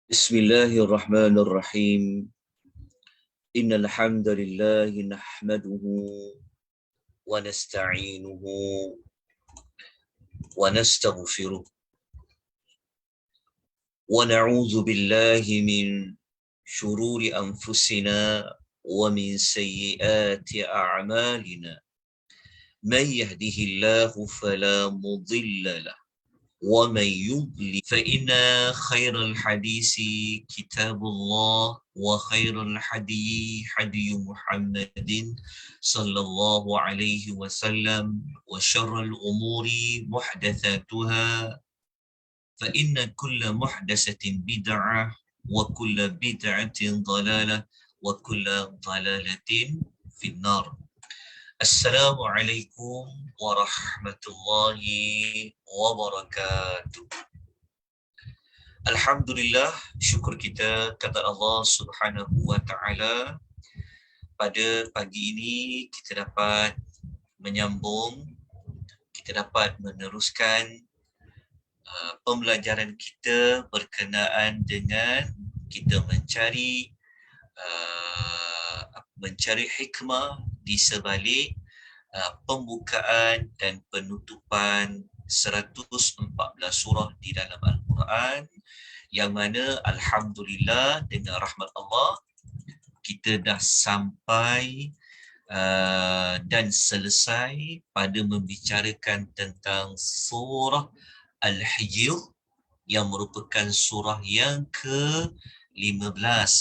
Bismillahirrahmanirrahim. Innal hamdalillah nahmaduhu wa nasta'inuhu wa nastaghfiruh wa na'udzu billahi min shururi anfusina wa min sayyiati a'malina. Man yahdihillahu fala mudilla lahu ومن يضلل فإن خير الحديث كتاب الله وخير الحدي حدي محمد صلى الله عليه وسلم وشر الأمور محدثاتها فإن كل محدثة بدعة وكل بدعة ضلالة وكل ضلالة في النار. Assalamualaikum warahmatullahi wabarakatuh. Alhamdulillah, syukur kita kepada Allah Subhanahu wa taala. Pada pagi ini kita dapat menyambung, kita dapat meneruskan pembelajaran kita berkenaan dengan kita mencari hikmah di sebalik pembukaan dan penutupan 114 surah di dalam Al-Quran, yang mana alhamdulillah dengan rahmat Allah kita dah sampai dan selesai pada membicarakan tentang surah Al-Hijr, yang merupakan surah yang ke-15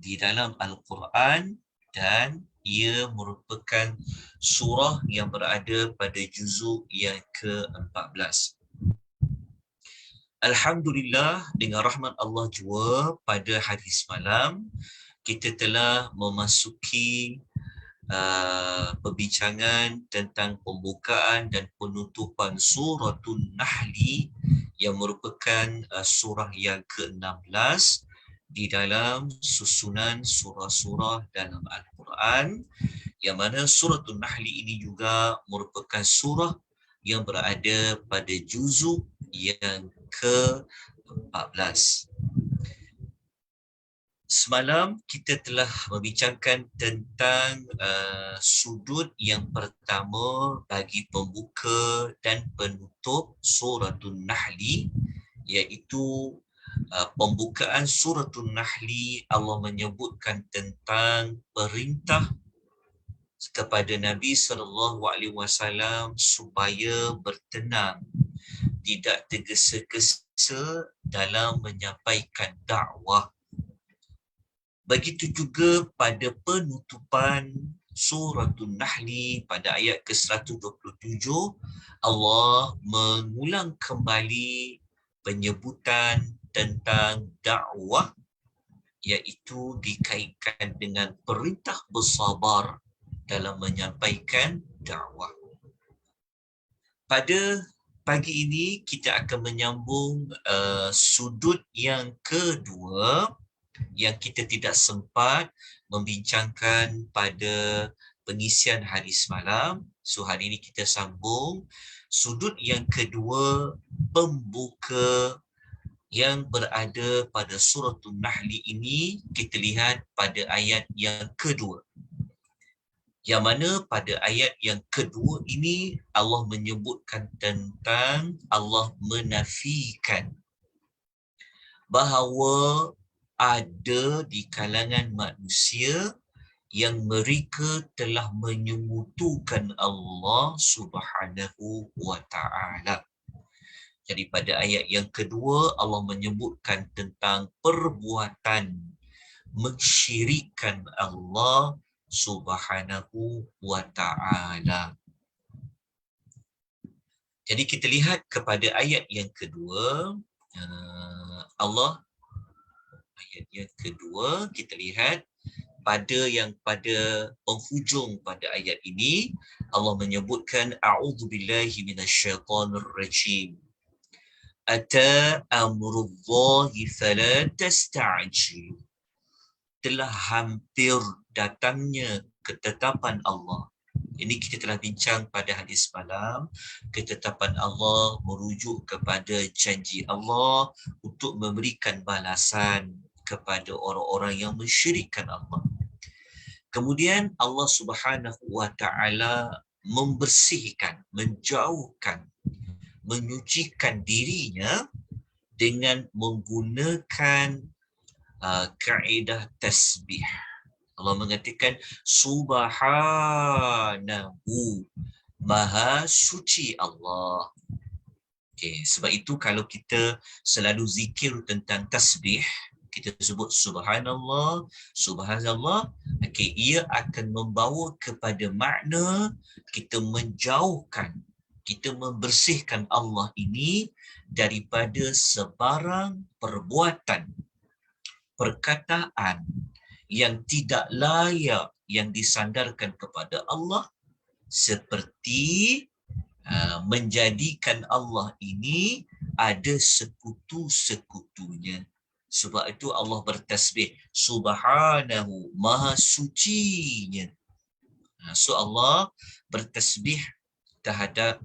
di dalam Al-Quran, dan ia merupakan surah yang berada pada juzuk yang ke-14. Alhamdulillah dengan rahmat Allah jua pada hari semalam kita telah memasuki perbincangan tentang pembukaan dan penutupan suratul Nahli, yang merupakan surah yang ke-16 di dalam susunan surah-surah dalam Al-Quran, yang mana suratul Nahli ini juga merupakan surah yang berada pada juzuk yang ke-14. Semalam kita telah membincangkan tentang sudut yang pertama bagi pembuka dan penutup suratul Nahli, iaitu pembukaan suratul Nahli. Allah menyebutkan tentang perintah kepada Nabi SAW supaya bertenang, tidak tergesa-gesa dalam menyampaikan dakwah. Begitu juga pada penutupan suratul Nahli pada ayat ke-127, Allah mengulang kembali penyebutan tentang dakwah, iaitu dikaitkan dengan perintah bersabar dalam menyampaikan dakwah. Pada pagi ini kita akan menyambung sudut yang kedua yang kita tidak sempat membincangkan pada pengisian hari semalam. So hari ini kita sambung sudut yang kedua, pembuka yang berada pada suratul Nahli ini. Kita lihat pada ayat yang kedua, yang mana pada ayat yang kedua ini Allah menyebutkan tentang, Allah menafikan bahawa ada di kalangan manusia yang mereka telah menyemutukan Allah Subhanahu wa ta'ala. Jadi pada ayat yang kedua Allah menyebutkan tentang perbuatan mensyirikkan Allah Subhanahu wa ta'ala. Jadi kita lihat kepada ayat yang kedua, Allah, ayat yang kedua kita lihat pada penghujung pada ayat ini Allah menyebutkan a'udzubillahi minasyaitonir rajim. Ata amrullahi fala tasta'jilu. Telah hampir datangnya ketetapan Allah, Ini kita telah bincang pada hadis malam, ketetapan Allah merujuk kepada janji Allah untuk memberikan balasan kepada orang-orang yang mensyirikkan Allah. Kemudian Allah Subhanahu wa taala membersihkan, menjauhkan, menyucikan dirinya dengan menggunakan kaedah tasbih. Allah mengatakan subhanahu, maha suci Allah. Okay, sebab itu kalau kita selalu zikir tentang tasbih, kita sebut subhanallah, subhanallah, okay, ia akan membawa kepada makna kita menjauhkan, kita membersihkan Allah ini daripada sebarang perbuatan, perkataan yang tidak layak yang disandarkan kepada Allah, seperti menjadikan Allah ini ada sekutu-sekutunya. Sebab itu Allah bertasbih subhanahu, maha sucinya. So Allah bertasbih terhadap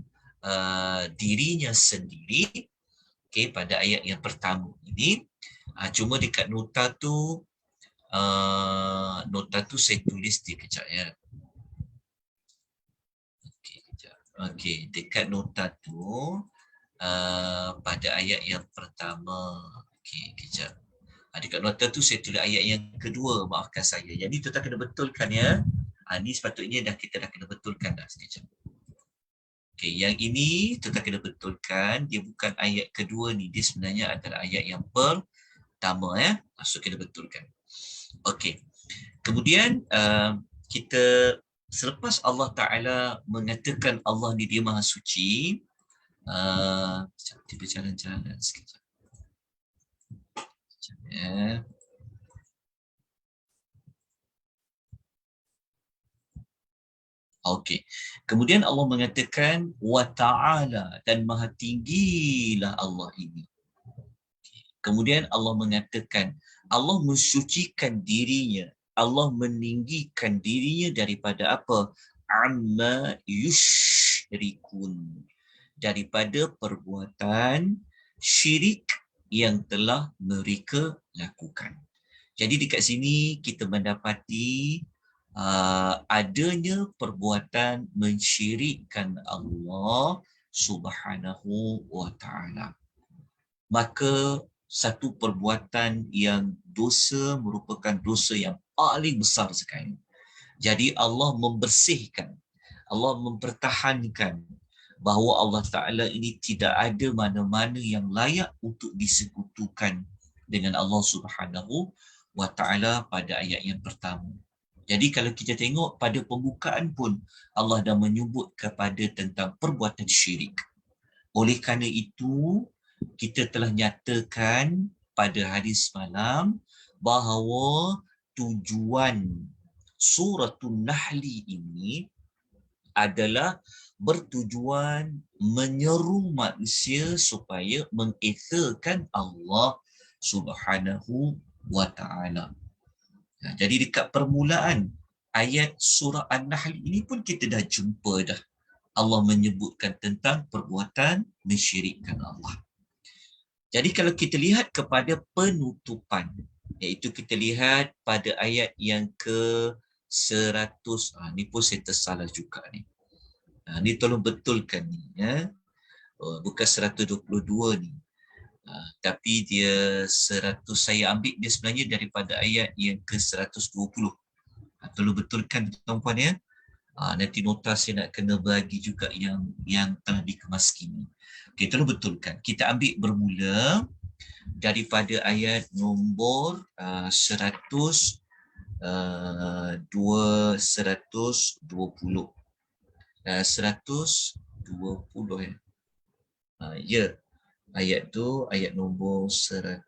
dirinya sendiri, okay, pada ayat yang pertama ini. Cuma dekat nota tu saya tulis dia kejap ya. Okey, dekat nota tu pada ayat yang pertama. Okey, kejap. Dekat nota tu saya tulis ayat yang kedua, maafkan saya. Jadi tuan kena betulkan ya. Ni sepatutnya kita dah kena betulkan dah sekejap. Okey, yang ini tuan kena betulkan, dia bukan ayat kedua ni, dia sebenarnya adalah ayat yang pertama ya. So kena betulkan. Okey. Kemudian kita selepas Allah Ta'ala mengatakan Allah ni dia maha suci, kita berjalan-jalan sekejap. Ya. Okey. Kemudian Allah mengatakan wa ta'ala, dan maha tinggilah Allah ini. Kemudian Allah mengatakan Allah mensucikan dirinya, Allah meninggikan dirinya daripada apa? Amma yushrikun, daripada perbuatan syirik yang telah mereka lakukan. Jadi dekat sini kita mendapati adanya perbuatan mensyirikkan Allah Subhanahu wa taala. Maka satu perbuatan yang dosa merupakan dosa yang paling besar sekali. Jadi Allah membersihkan, Allah mempertahankan bahawa Allah Ta'ala ini tidak ada mana-mana yang layak untuk disekutukan dengan Allah Subhanahu wa Ta'ala pada ayat yang pertama. Jadi kalau kita tengok pada pembukaan pun Allah dah menyebut kepada tentang perbuatan syirik. Oleh kerana itu, kita telah nyatakan pada hari semalam bahawa tujuan Suratul Nahli ini adalah bertujuan menyeru manusia supaya mengesakan Allah Subhanahu wa taala. Jadi dekat permulaan ayat surah An-Nahl ini pun kita dah jumpa dah Allah menyebutkan tentang perbuatan mensyirikkan Allah. Jadi kalau kita lihat kepada penutupan, iaitu kita lihat pada ayat yang ke-100, ni pun saya tersalah juga ni. Ni tolong betulkan ni ya. Bukan 122 ni. Tapi dia 100, saya ambil dia sebenarnya daripada ayat yang ke-120. Tolong betulkan tuan-puan ya. Nanti nota saya nak kena bagi juga yang telah dikemas kini. Okey, tolong betulkan. Kita ambil bermula daripada ayat nombor 120. 120 ya. Ya. Ayat tu ayat nombor 120.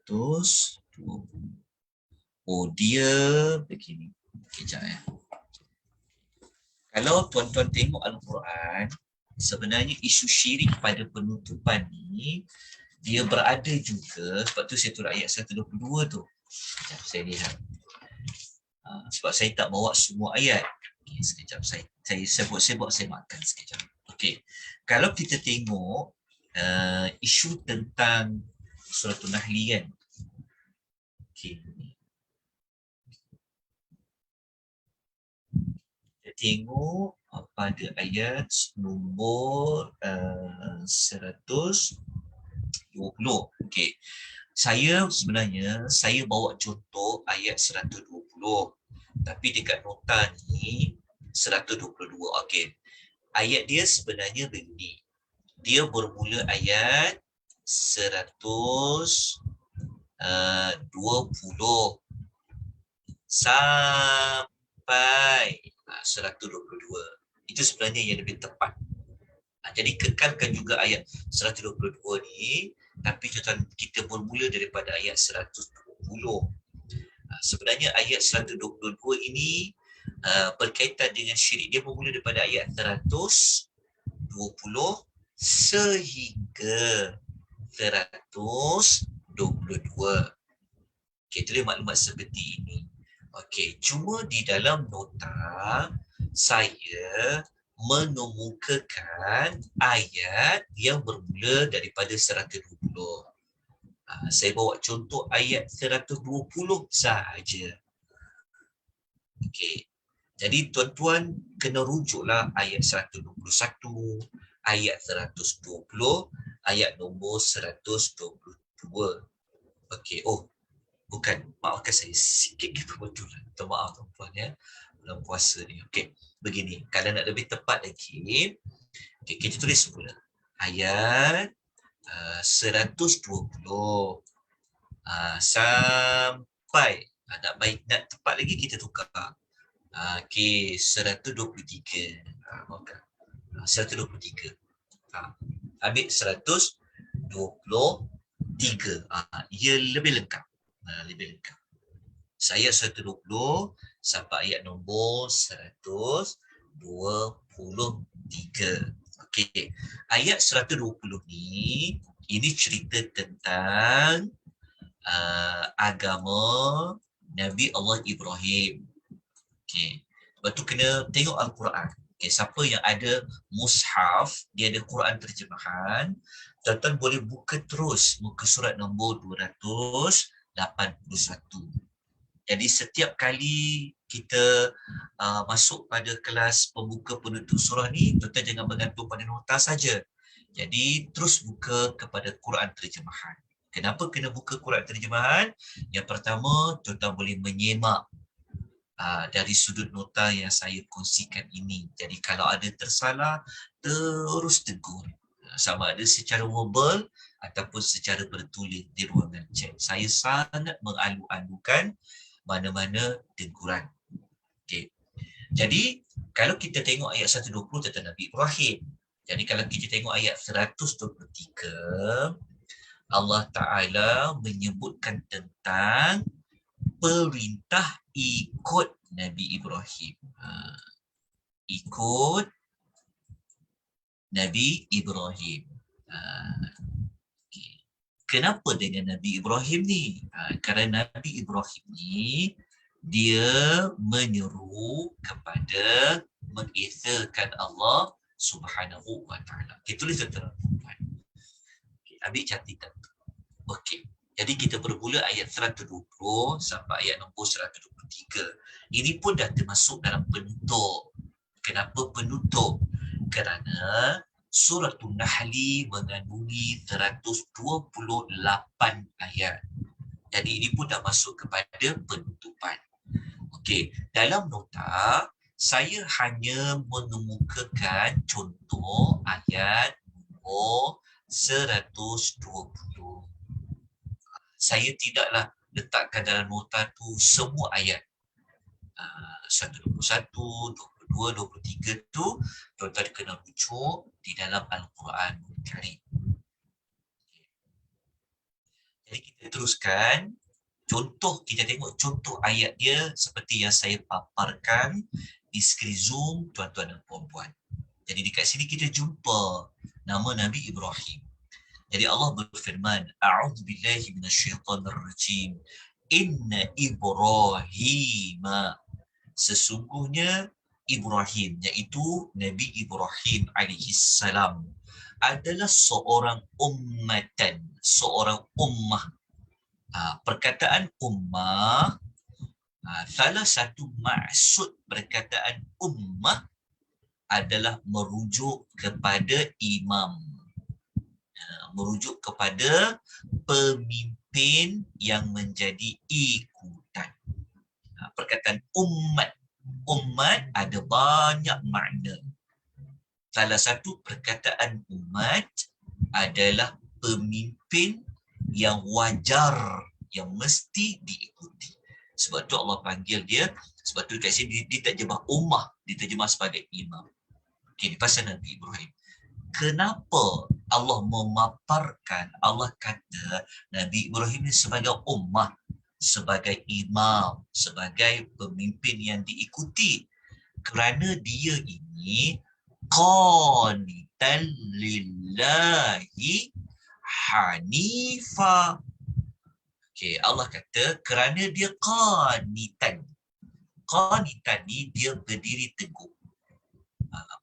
Oh, dia begini. Kejap ya. Kalau tuan-tuan tengok Al-Quran, sebenarnya isu syirik pada penutupan ni dia berada juga, sebab tu saya tulis ayat 122 tu. Sekejap, saya lihat. Sebab saya tak bawa semua ayat. Okay, sekejap saya sebut-sebut, saya makan sekejap. Okey. Kalau kita tengok isu tentang suratul Nahli kan. Okey. Kita tengok pada ayat nombor 120. Okey. Saya bawa contoh ayat 120. Tapi dekat nota ni 122. Okey. Ayat dia sebenarnya begini. Dia bermula ayat 120 sampai 122. Itu sebenarnya yang lebih tepat. Jadi kekalkan juga ayat 122 ni, tapi kita bermula daripada ayat 120. Sebenarnya ayat 122 ini berkaitan dengan syirik. Dia bermula daripada ayat 120 sehingga 122. Okey, tulis maklumat seperti ini. Okey, cuma di dalam nota saya mengemukakan ayat yang bermula daripada 120. Saya bawa contoh ayat 120 sahaja. Okey. Jadi tuan-tuan kena rujuklah ayat 121, ayat 120, ayat nombor 122. Okey, bukan, maafkan saya sikit kebetulan. Minta maaf tuan-tuan ya. Dalam puasa ni. Okey, begini. Kalau nak lebih tepat lagi, okay, kita tulis semula. Ayat 120 sampai nak tepat lagi kita tukar. Okey, 123. Maafkan. 123. Ambil 123. Ia lebih lengkap. Lebih lengkap. Saya 120 sampai ayat nombor 123. Okey. Ayat 120 ni, ini cerita tentang agama Nabi Allah Ibrahim. Okey. Lepas tu kena tengok Al-Quran. Okay, siapa yang ada mushaf, dia ada Quran terjemahan, tuan-tuan boleh buka terus muka surat nombor 281. Jadi setiap kali kita masuk pada kelas pembuka penutup surah ni, tuan-tuan jangan bergantung pada nota saja. Jadi terus buka kepada Quran terjemahan. Kenapa kena buka Quran terjemahan? Yang pertama, tuan-tuan boleh menyemak dari sudut nota yang saya kongsikan ini. Jadi kalau ada tersalah, terus tegur. Sama ada secara verbal ataupun secara bertulis di ruangan chat. Saya sangat mengalu-alukan mana-mana teguran. Okay. Jadi kalau kita tengok ayat 120 tentang Nabi Ibrahim. Jadi kalau kita tengok ayat 123, Allah Ta'ala menyebutkan tentang perintah ikut Nabi Ibrahim. Ikut Nabi Ibrahim. Okay. Kenapa dengan Nabi Ibrahim ni? Kerana Nabi Ibrahim ni, dia menyeru kepada mengesahkan Allah Subhanahu wa Ta'ala. Kita tulis tuan-tuan. Ambil catatan. Okey. Jadi kita bermula ayat 120 sampai ayat nombor 123. Ini pun dah termasuk dalam penutup. Kenapa penutup? Kerana Suratul Nahli mengandungi 128 ayat. Jadi ini pun dah masuk kepada penutupan. Okey, dalam nota saya hanya mengemukakan contoh ayat nombor 120. Saya tidaklah letakkan dalam nota tu semua ayat. 121, 22, 23 tu tuan-tuan kena rujuk di dalam Al-Quran Karim. Jadi kita teruskan. Contoh, kita tengok contoh ayat dia seperti yang saya paparkan di skrin Zoom tuan-tuan dan puan-puan. Jadi dekat sini kita jumpa nama Nabi Ibrahim. Jadi Allah berfirman, A'udzubillahi minasyaitanirrajim. Inna Ibrahim, sesungguhnya Ibrahim, iaitu Nabi Ibrahim alaihi salam adalah seorang ummatan, seorang ummah. Perkataan ummah, salah satu maksud perkataan ummah adalah merujuk kepada imam, merujuk kepada pemimpin yang menjadi ikutan. Perkataan umat ada banyak makna. Salah satu perkataan umat adalah pemimpin yang wajar, yang mesti diikuti. Sebab tu Allah panggil dia, sebab tu kat sini diterjemah ummah, diterjemah sebagai imam. Okay, pasal Nabi Ibrahim. Kenapa Allah memaparkan, Allah kata Nabi Ibrahim ni sebagai ummah, sebagai imam, sebagai pemimpin yang diikuti? Kerana dia ini qanitan lillahi hanifa. Okay, Allah kata kerana dia qanitan. Qanitan ni dia berdiri teguh.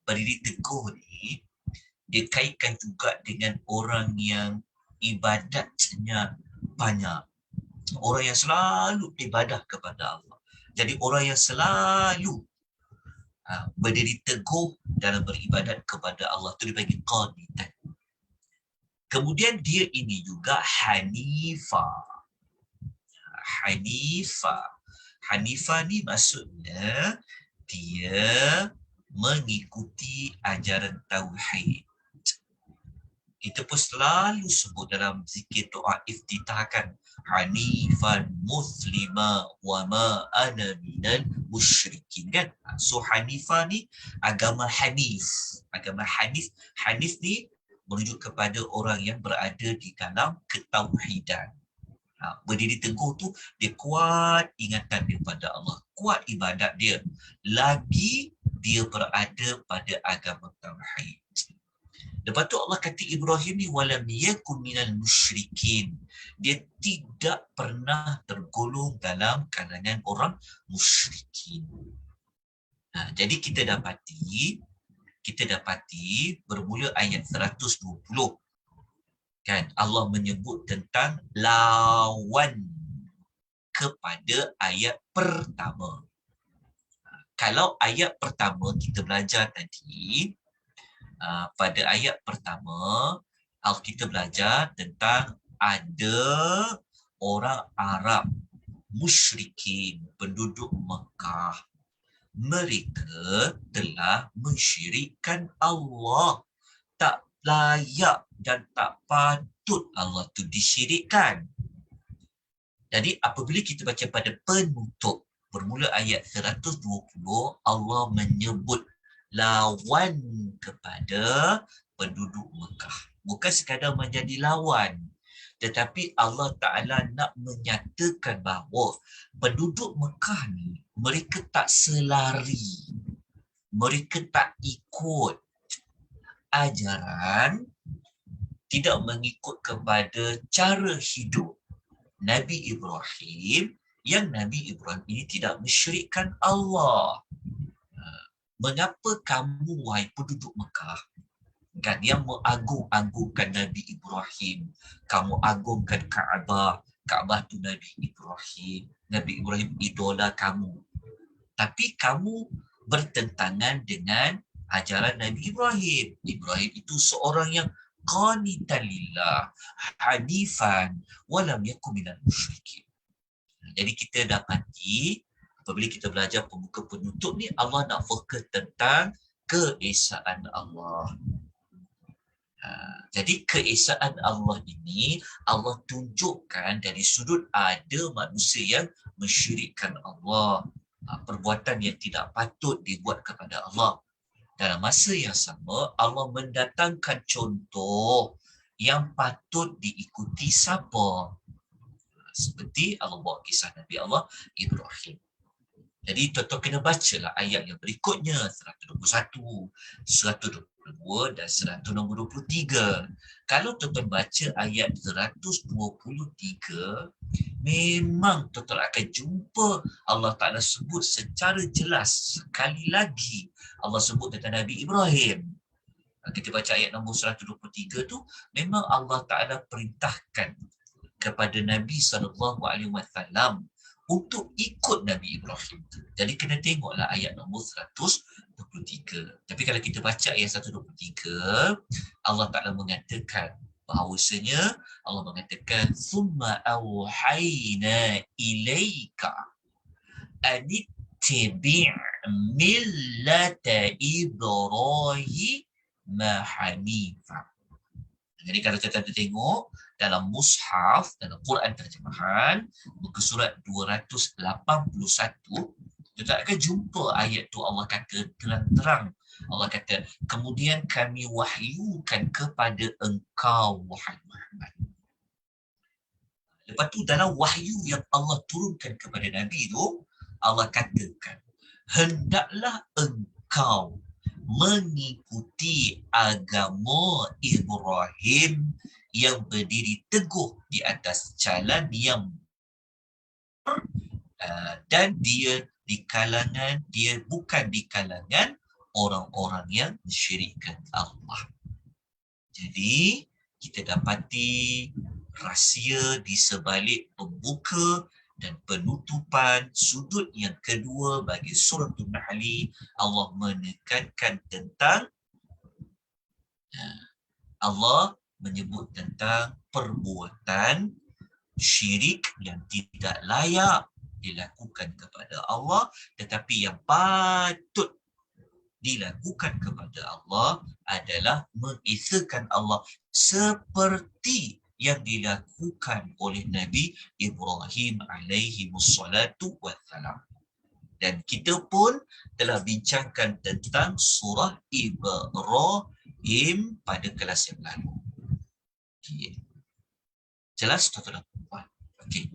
Berdiri teguh ni dia kaitkan juga dengan orang yang ibadatnya banyak. Orang yang selalu ibadah kepada Allah. Jadi orang yang selalu berdiri teguh dalam beribadat kepada Allah, itu dipanggil qanitan. Kemudian dia ini juga hanifah. Hanifah ni maksudnya dia mengikuti ajaran tauhid. Kita pun selalu sebut dalam zikir doa iftitah kan, hanifan muslima wa ma ana minal musyrikin kan. So hanifah ni agama hanif. Agama hanif ni merujuk kepada orang yang berada di dalam ketauhidan. Berdiri teguh tu dia kuat ingatan dia pada Allah, kuat ibadat dia, lagi dia berada pada agama tauhid. Lepas tu Allah kata Ibrahim ni walam yakun minal musyrikin. Dia tidak pernah tergolong dalam kalangan orang musyrikin. Jadi kita dapati bermula ayat 120 kan, Allah menyebut tentang lawan kepada ayat pertama. Kalau ayat pertama kita belajar tadi, pada ayat pertama kita belajar tentang ada orang Arab musyrikin, penduduk Mekah. Mereka telah mensyirikkan Allah. Tak layak dan tak patut Allah tu disyirikkan. Jadi apabila kita baca pada penutup bermula ayat 120, Allah menyebut lawan kepada penduduk Mekah. Bukan sekadar menjadi lawan, tetapi Allah Ta'ala nak menyatakan bahawa penduduk Mekah ni mereka tak selari, mereka tak ikut ajaran, tidak mengikut kepada cara hidup Nabi Ibrahim, yang Nabi Ibrahim ini tidak mensyirikkan Allah. Mengapa kamu, wahai penduduk Mekah, kan, yang mengagung-agungkan Nabi Ibrahim, kamu agungkan Kaabah tu Nabi Ibrahim idola kamu, tapi kamu bertentangan dengan ajaran Nabi Ibrahim. Ibrahim itu seorang yang qanitan lillah, hanifan, walam yakun minal musyrikin. Jadi kita dapati apabila kita belajar pembuka penutup ni, Allah nak fokus tentang keesaan Allah. Jadi keesaan Allah ini Allah tunjukkan dari sudut ada manusia yang mensyirikkan Allah, perbuatan yang tidak patut dibuat kepada Allah. Dalam masa yang sama Allah mendatangkan contoh yang patut diikuti siapa? Seperti Allah bawa kisah Nabi Allah Ibrahim. Jadi tuan-tuan kena bacalah ayat yang berikutnya, 121, 122, 122 dan 123. Kalau tuan-tuan baca ayat 123, memang tuan-tuan akan jumpa Allah Ta'ala sebut secara jelas sekali lagi. Allah sebut tentang Nabi Ibrahim. Kita baca ayat nombor 123 tu, memang Allah Ta'ala perintahkan kepada Nabi SAW untuk ikut Nabi Ibrahim. Jadi kena tengoklah ayat nombor 123. Tapi kalau kita baca ayat 123, Allah Ta'ala mengatakan bahawasanya Allah mengatakan summa auhayna ilaika anittabi' millata Ibrahim Hanifah. Jadi kalau kita tengok dalam mushaf, dalam Quran terjemahan, muka surat 281, kita akan jumpa ayat tu Allah kata terang-terang. Allah kata, kemudian kami wahyukan kepada engkau, wahai Muhammad. Lepas tu dalam wahyu yang Allah turunkan kepada Nabi tu, Allah katakan, hendaklah engkau mengikuti agama Ibrahim yang berdiri teguh di atas jalan yang dan dia bukan di kalangan orang-orang yang mensyirikkan Allah. Jadi kita dapati rahsia di sebalik pembuka dan penutupan sudut yang kedua bagi surah An-Nahl. Allah menekankan tentang Allah menyebut tentang perbuatan syirik yang tidak layak dilakukan kepada Allah, tetapi yang patut dilakukan kepada Allah adalah mengesakan Allah seperti yang dilakukan oleh Nabi Ibrahim alaihi wassalatu wassalam. Dan kita pun telah bincangkan tentang surah Ibrahim pada kelas yang lalu. Okay. Jelas tuan-tuan dan puan? Okey.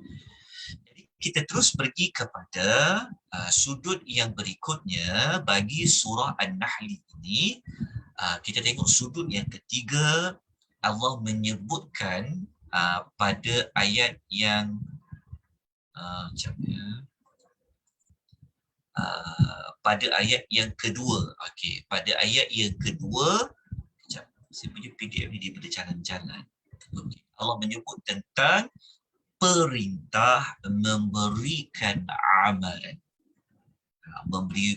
Jadi kita terus pergi kepada sudut yang berikutnya bagi surah An-Nahl ini. Kita tengok sudut yang ketiga. Allah menyebutkan pada ayat yang pada ayat yang kedua. Okey, pada ayat yang kedua, saya punya PDF ni dia berjalan-jalan. Okay. Allah menyebut tentang perintah memberikan amalan,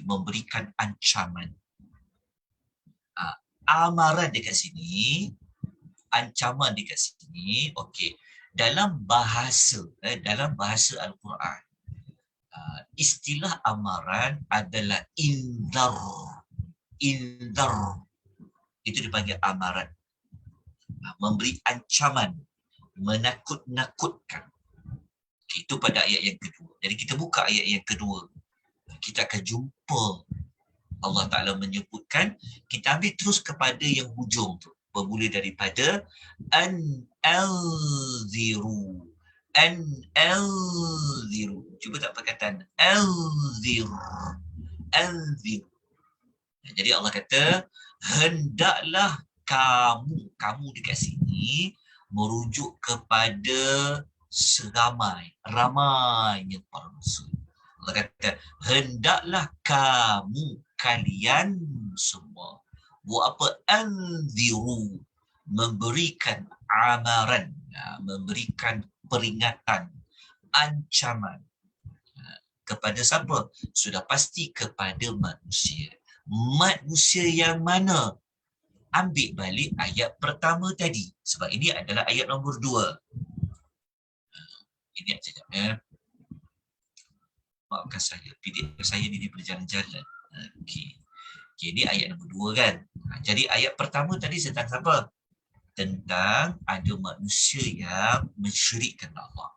memberikan ancaman. Amaran dekat sini, ancaman dekat sini. Okey, dalam bahasa Al-Quran, istilah amaran adalah indar. Itu dipanggil amaran. Memberi ancaman, menakut-nakutkan. Okay, itu pada ayat yang kedua. Jadi kita buka ayat yang kedua. Kita akan jumpa Allah Ta'ala menyebutkan, kita ambil terus kepada yang hujung tu. Bermula daripada an-alziru. An-alziru. Cuba tak perkataan alzir. Alzir. Jadi Allah kata, hendaklah kamu dekat sini merujuk kepada ramainya para rasul. Allah kata, hendaklah kalian semua buat apa? Anziru, memberikan amaran, memberikan peringatan, ancaman. Kepada siapa? Sudah pasti kepada manusia. Manusia yang mana? Ambil balik ayat pertama tadi. Sebab ini adalah ayat nombor 2. Ini sekejap ya. Maafkan saya. PDF saya ni dia berjalan-jalan. Okey. Ini ayat nombor 2 kan. Jadi ayat pertama tadi tentang siapa? Tentang ada manusia yang mensyirikkan Allah.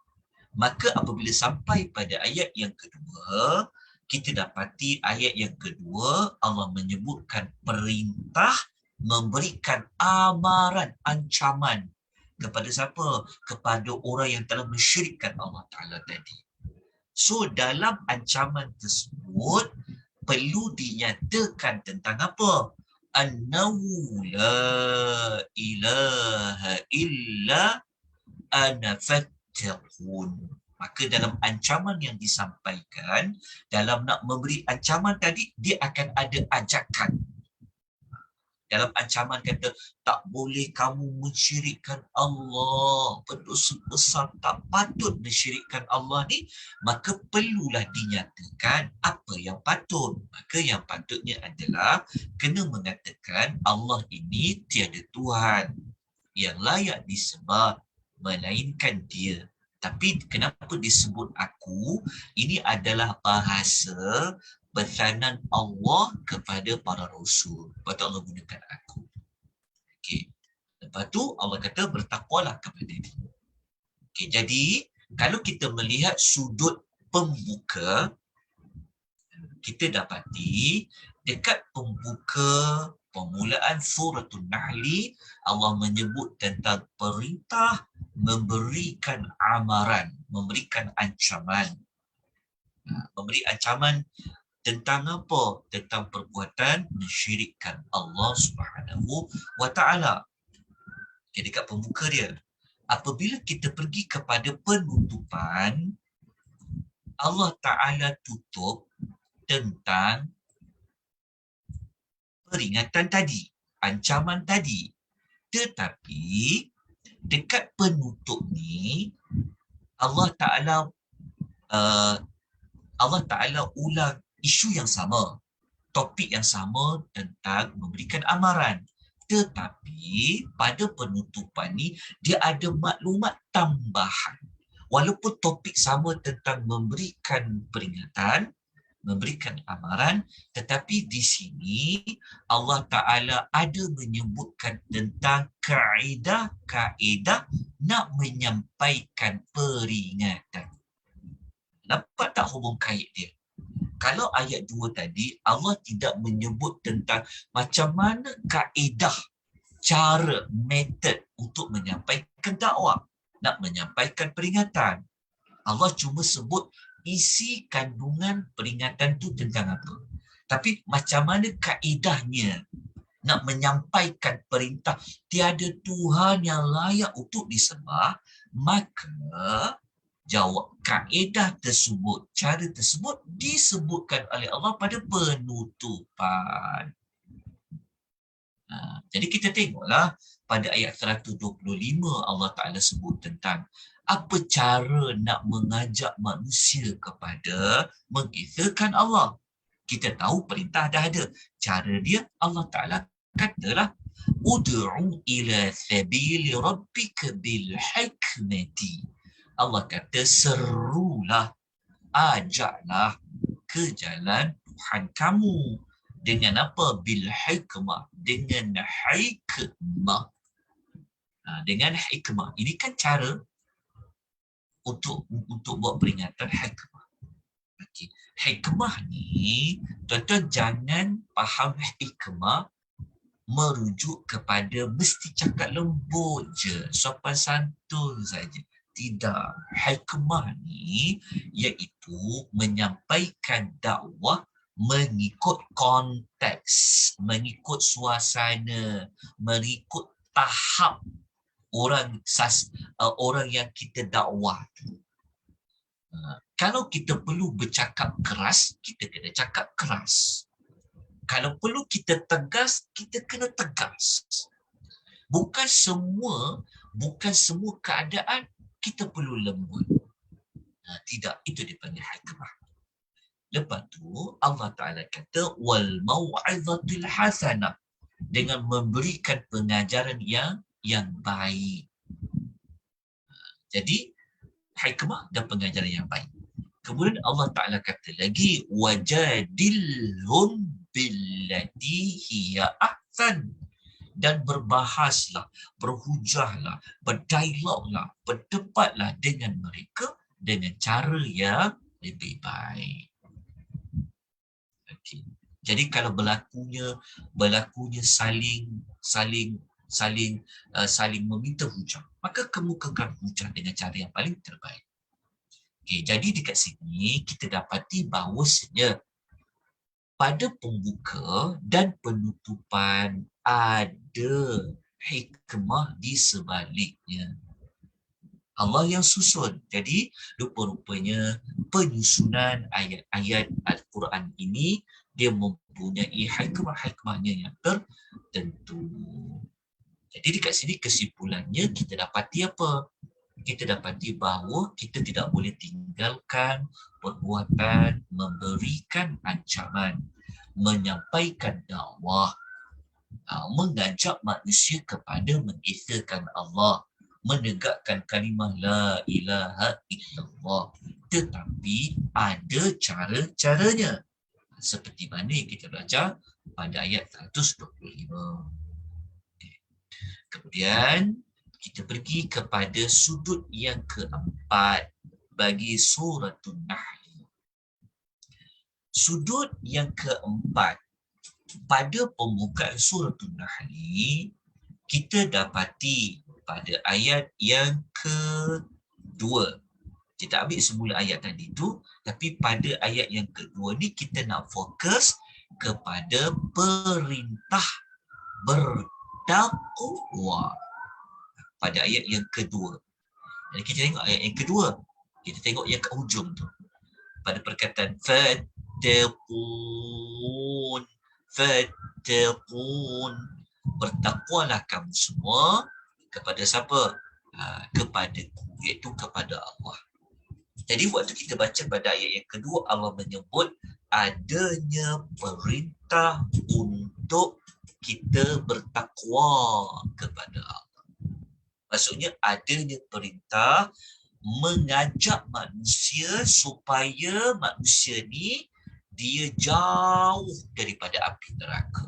Maka apabila sampai pada ayat yang kedua, kita dapati ayat yang kedua Allah menyebutkan perintah memberikan amaran, ancaman kepada siapa? Kepada orang yang telah mensyirikkan Allah Ta'ala tadi. So dalam ancaman tersebut perlu dinyatakan tentang apa? annahu la ilaha illa ana fattaqun. Maka dalam ancaman yang disampaikan, dalam nak memberi ancaman tadi, dia akan ada ajakan. Dalam ancaman kata, tak boleh kamu mensyirikkan Allah. Berdosa besar, tak patut mensyirikkan Allah ni. Maka perlulah dinyatakan apa yang patut. Maka yang patutnya adalah kena mengatakan Allah ini tiada Tuhan yang layak disembah melainkan dia. Tapi kenapa disebut aku? Ini adalah bahasa pesanan Allah kepada para rasul. Lepas tu Allah gunakan aku. Okay. Lepas tu Allah kata bertakwalah kepada dia. Okay. Jadi kalau kita melihat sudut pembuka, kita dapati dekat pembuka permulaan suratul Nahli, Allah menyebut tentang perintah memberikan amaran, memberikan ancaman. Memberi ancaman tentang apa? Tentang perbuatan mensyirikkan Allah Subhanahu wa taala. Jadi dekat pembuka dia. Apabila kita pergi kepada penutupan, Allah Taala tutup tentang peringatan tadi, ancaman tadi. Tetapi dekat penutup ni Allah Taala ulang isu yang sama, topik yang sama tentang memberikan amaran. Tetapi pada penutupan ni dia ada maklumat tambahan. Walaupun topik sama tentang memberikan peringatan, memberikan amaran, tetapi di sini Allah Ta'ala ada menyebutkan tentang kaedah-kaedah nak menyampaikan peringatan. Nampak tak hubung kait dia? Kalau ayat 2 tadi, Allah tidak menyebut tentang macam mana kaedah, cara, metod untuk menyampaikan dakwah, nak menyampaikan peringatan. Allah cuma sebut isi kandungan peringatan tu tentang apa. Tapi macam mana kaedahnya nak menyampaikan perintah tiada Tuhan yang layak untuk disembah, maka jawab kaedah tersebut, cara tersebut disebutkan oleh Allah pada penutupan. Jadi kita tengoklah pada ayat 125 Allah Ta'ala sebut tentang apa cara nak mengajak manusia kepada mengesakan Allah. Kita tahu perintah dah ada. Cara dia Allah Ta'ala katalah ud'u ila sabili rabbika bil hikmati. Allah kata serulah, ajaklah ke jalan Tuhan kamu. Dengan apa? Bil hikmah. Dengan hikmah. Dengan hikmah. Ini kan cara untuk buat peringatan hikmah. Okay. Hikmah ni, tuan-tuan jangan faham hikmah merujuk kepada mesti cakap lembut je, sopan santun saja. Tidak. Hikmah ni iaitu menyampaikan dakwah mengikut konteks, mengikut suasana, mengikut tahap orang yang kita dakwah tu. Kalau kita perlu bercakap keras, kita kena cakap keras. Kalau perlu kita tegas, kita kena tegas. Bukan semua keadaan kita perlu lembut. Tidak, itu dipanggil hikmah. Lepas tu Allah Ta'ala kata wal mau'izatil hasanah, dengan memberikan pengajaran yang baik. Jadi hikmah dan pengajaran yang baik. Kemudian Allah Ta'ala kata lagi wajadilhum billati hiya ahsan, dan berbahaslah, berhujahlah, berdialoglah, berdebatlah dengan mereka dengan cara yang lebih baik. Okay. Jadi kalau berlakunya saling meminta hujah, maka kemukakan hujah dengan cara yang paling terbaik. Okay, jadi dekat sini kita dapati bahawasanya pada pembuka dan penutupan ada hikmah di sebaliknya. Allah yang susun. Jadi, rupa-rupanya penyusunan ayat-ayat Al-Quran ini dia mempunyai hikmah-hikmahnya yang tertentu. Jadi dekat sini kesimpulannya kita dapati apa? Kita dapati bahawa kita tidak boleh tinggalkan perbuatan memberikan ancaman, menyampaikan dakwah, mengajak manusia kepada mengesahkan Allah, menegakkan kalimah la ilaha illallah. Tetapi ada cara-caranya. Seperti mana yang kita belajar pada ayat 125. Kemudian kita pergi kepada sudut yang keempat bagi suratul Nahl. Sudut yang keempat pada pembukaan suratul Nahl kita dapati pada ayat yang kedua. Kita ambil semula ayat tadi tu, tapi pada ayat yang kedua ni kita nak fokus kepada perintah bertakwa pada ayat yang kedua. Jadi kita tengok ayat yang kedua. Kita tengok yang ke hujung tu. Pada perkataan fattaqun, bertakwalah kamu semua kepada siapa? Kepadaku, iaitu kepada Allah. Jadi waktu kita baca pada ayat yang kedua, Allah menyebut adanya perintah untuk kita bertakwa kepada Allah. Maksudnya adanya perintah mengajak manusia supaya manusia ni dia jauh daripada api neraka.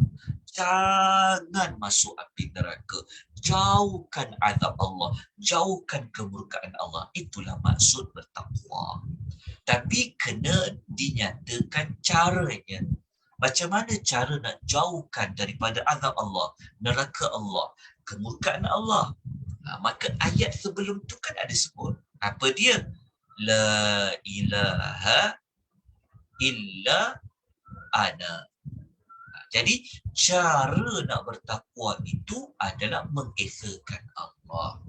Jangan masuk api neraka. Jauhkan azab Allah. Jauhkan kemurkaan Allah. Itulah maksud bertakwa. Tapi kena dinyatakan caranya. Macam mana cara nak jauhkan daripada azab Allah, neraka Allah, kemurkaan Allah? Maka ayat sebelum tu kan ada sebut. Apa dia? La ilaha illa ana. Jadi cara nak bertakwa itu adalah mengesahkan Allah.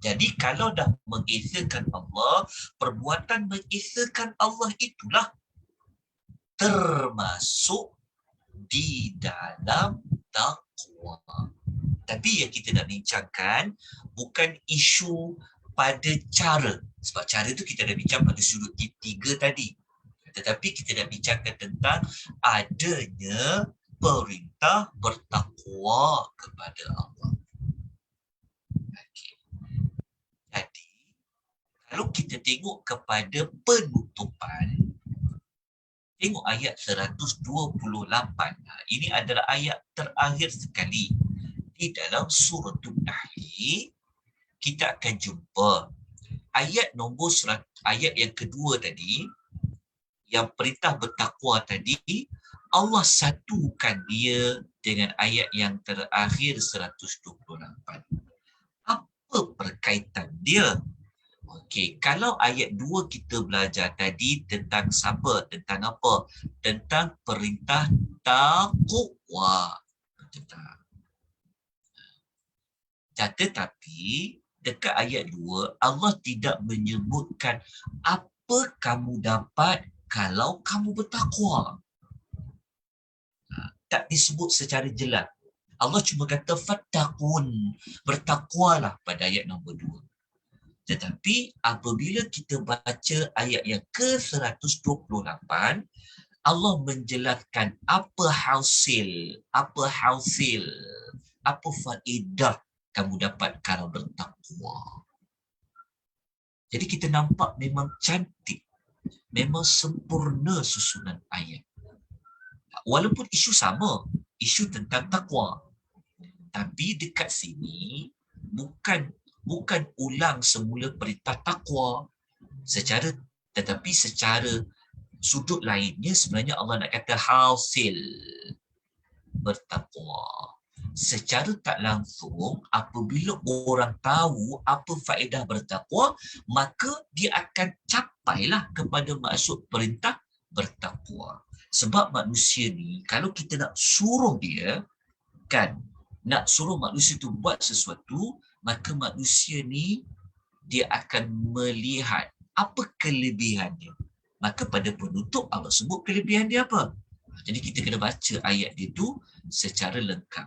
Jadi kalau dah mengesahkan Allah, perbuatan mengesahkan Allah itulah termasuk di dalam takwa. Tapi yang kita nak bincangkan bukan isu pada cara. Sebab cara tu kita dah bincang pada sudut tiga tadi. Tetapi kita nak bincangkan tentang adanya perintah bertakwa kepada Allah. Okay. Jadi, kalau kita tengok kepada penutupan, tengok ayat 128. Ini adalah ayat terakhir sekali di dalam suratul Nahl. Kita akan jumpa ayat nombor ayat yang kedua tadi, yang perintah bertakwa tadi, Allah satukan dia dengan ayat yang terakhir 128. Apa perkaitan dia? Okey, kalau ayat 2 kita belajar tadi tentang siapa? Tentang apa? Tentang perintah takwa. Tetapi dekat ayat 2 Allah tidak menyebutkan apa kamu dapat kalau kamu bertakwa. Tak disebut secara jelas. Allah cuma kata fattaqun, bertakwalah pada ayat nombor 2. Tetapi apabila kita baca ayat yang ke-128, Allah menjelaskan apa hasil, apa faedah kamu dapat kalau bertakwa. Jadi kita nampak memang cantik, memang sempurna susunan ayat. Walaupun isu sama, isu tentang takwa. Tapi dekat sini bukan ulang semula perintah takwa tetapi secara sudut lainnya sebenarnya Allah nak kata hasil bertakwa. Secara tak langsung apabila orang tahu apa faedah bertakwa, maka dia akan capailah kepada maksud perintah bertakwa. Sebab manusia ni, kalau kita nak suruh dia, kan, nak suruh manusia tu buat sesuatu, maka manusia ni dia akan melihat apa kelebihan dia. Maka pada penutup Allah sebut kelebihan dia apa. Jadi kita kena baca ayat dia tu secara lengkap.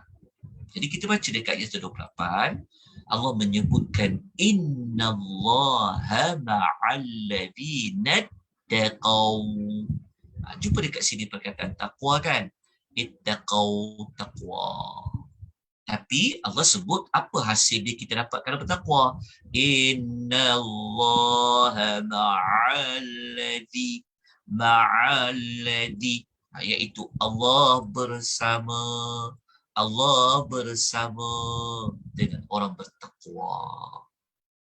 Jadi kita baca dekat ayat 28, Allah menyebutkan innallaha ma'alladhina taqaw. Jumpa dekat sini perkataan taqwa kan? Ittaqaw, taqwa. Tapi Allah sebut apa hasil dia kita dapat kalau bertakwa. Innallaha ma'alladhi. Iaitu Allah bersama dengan orang bertakwa.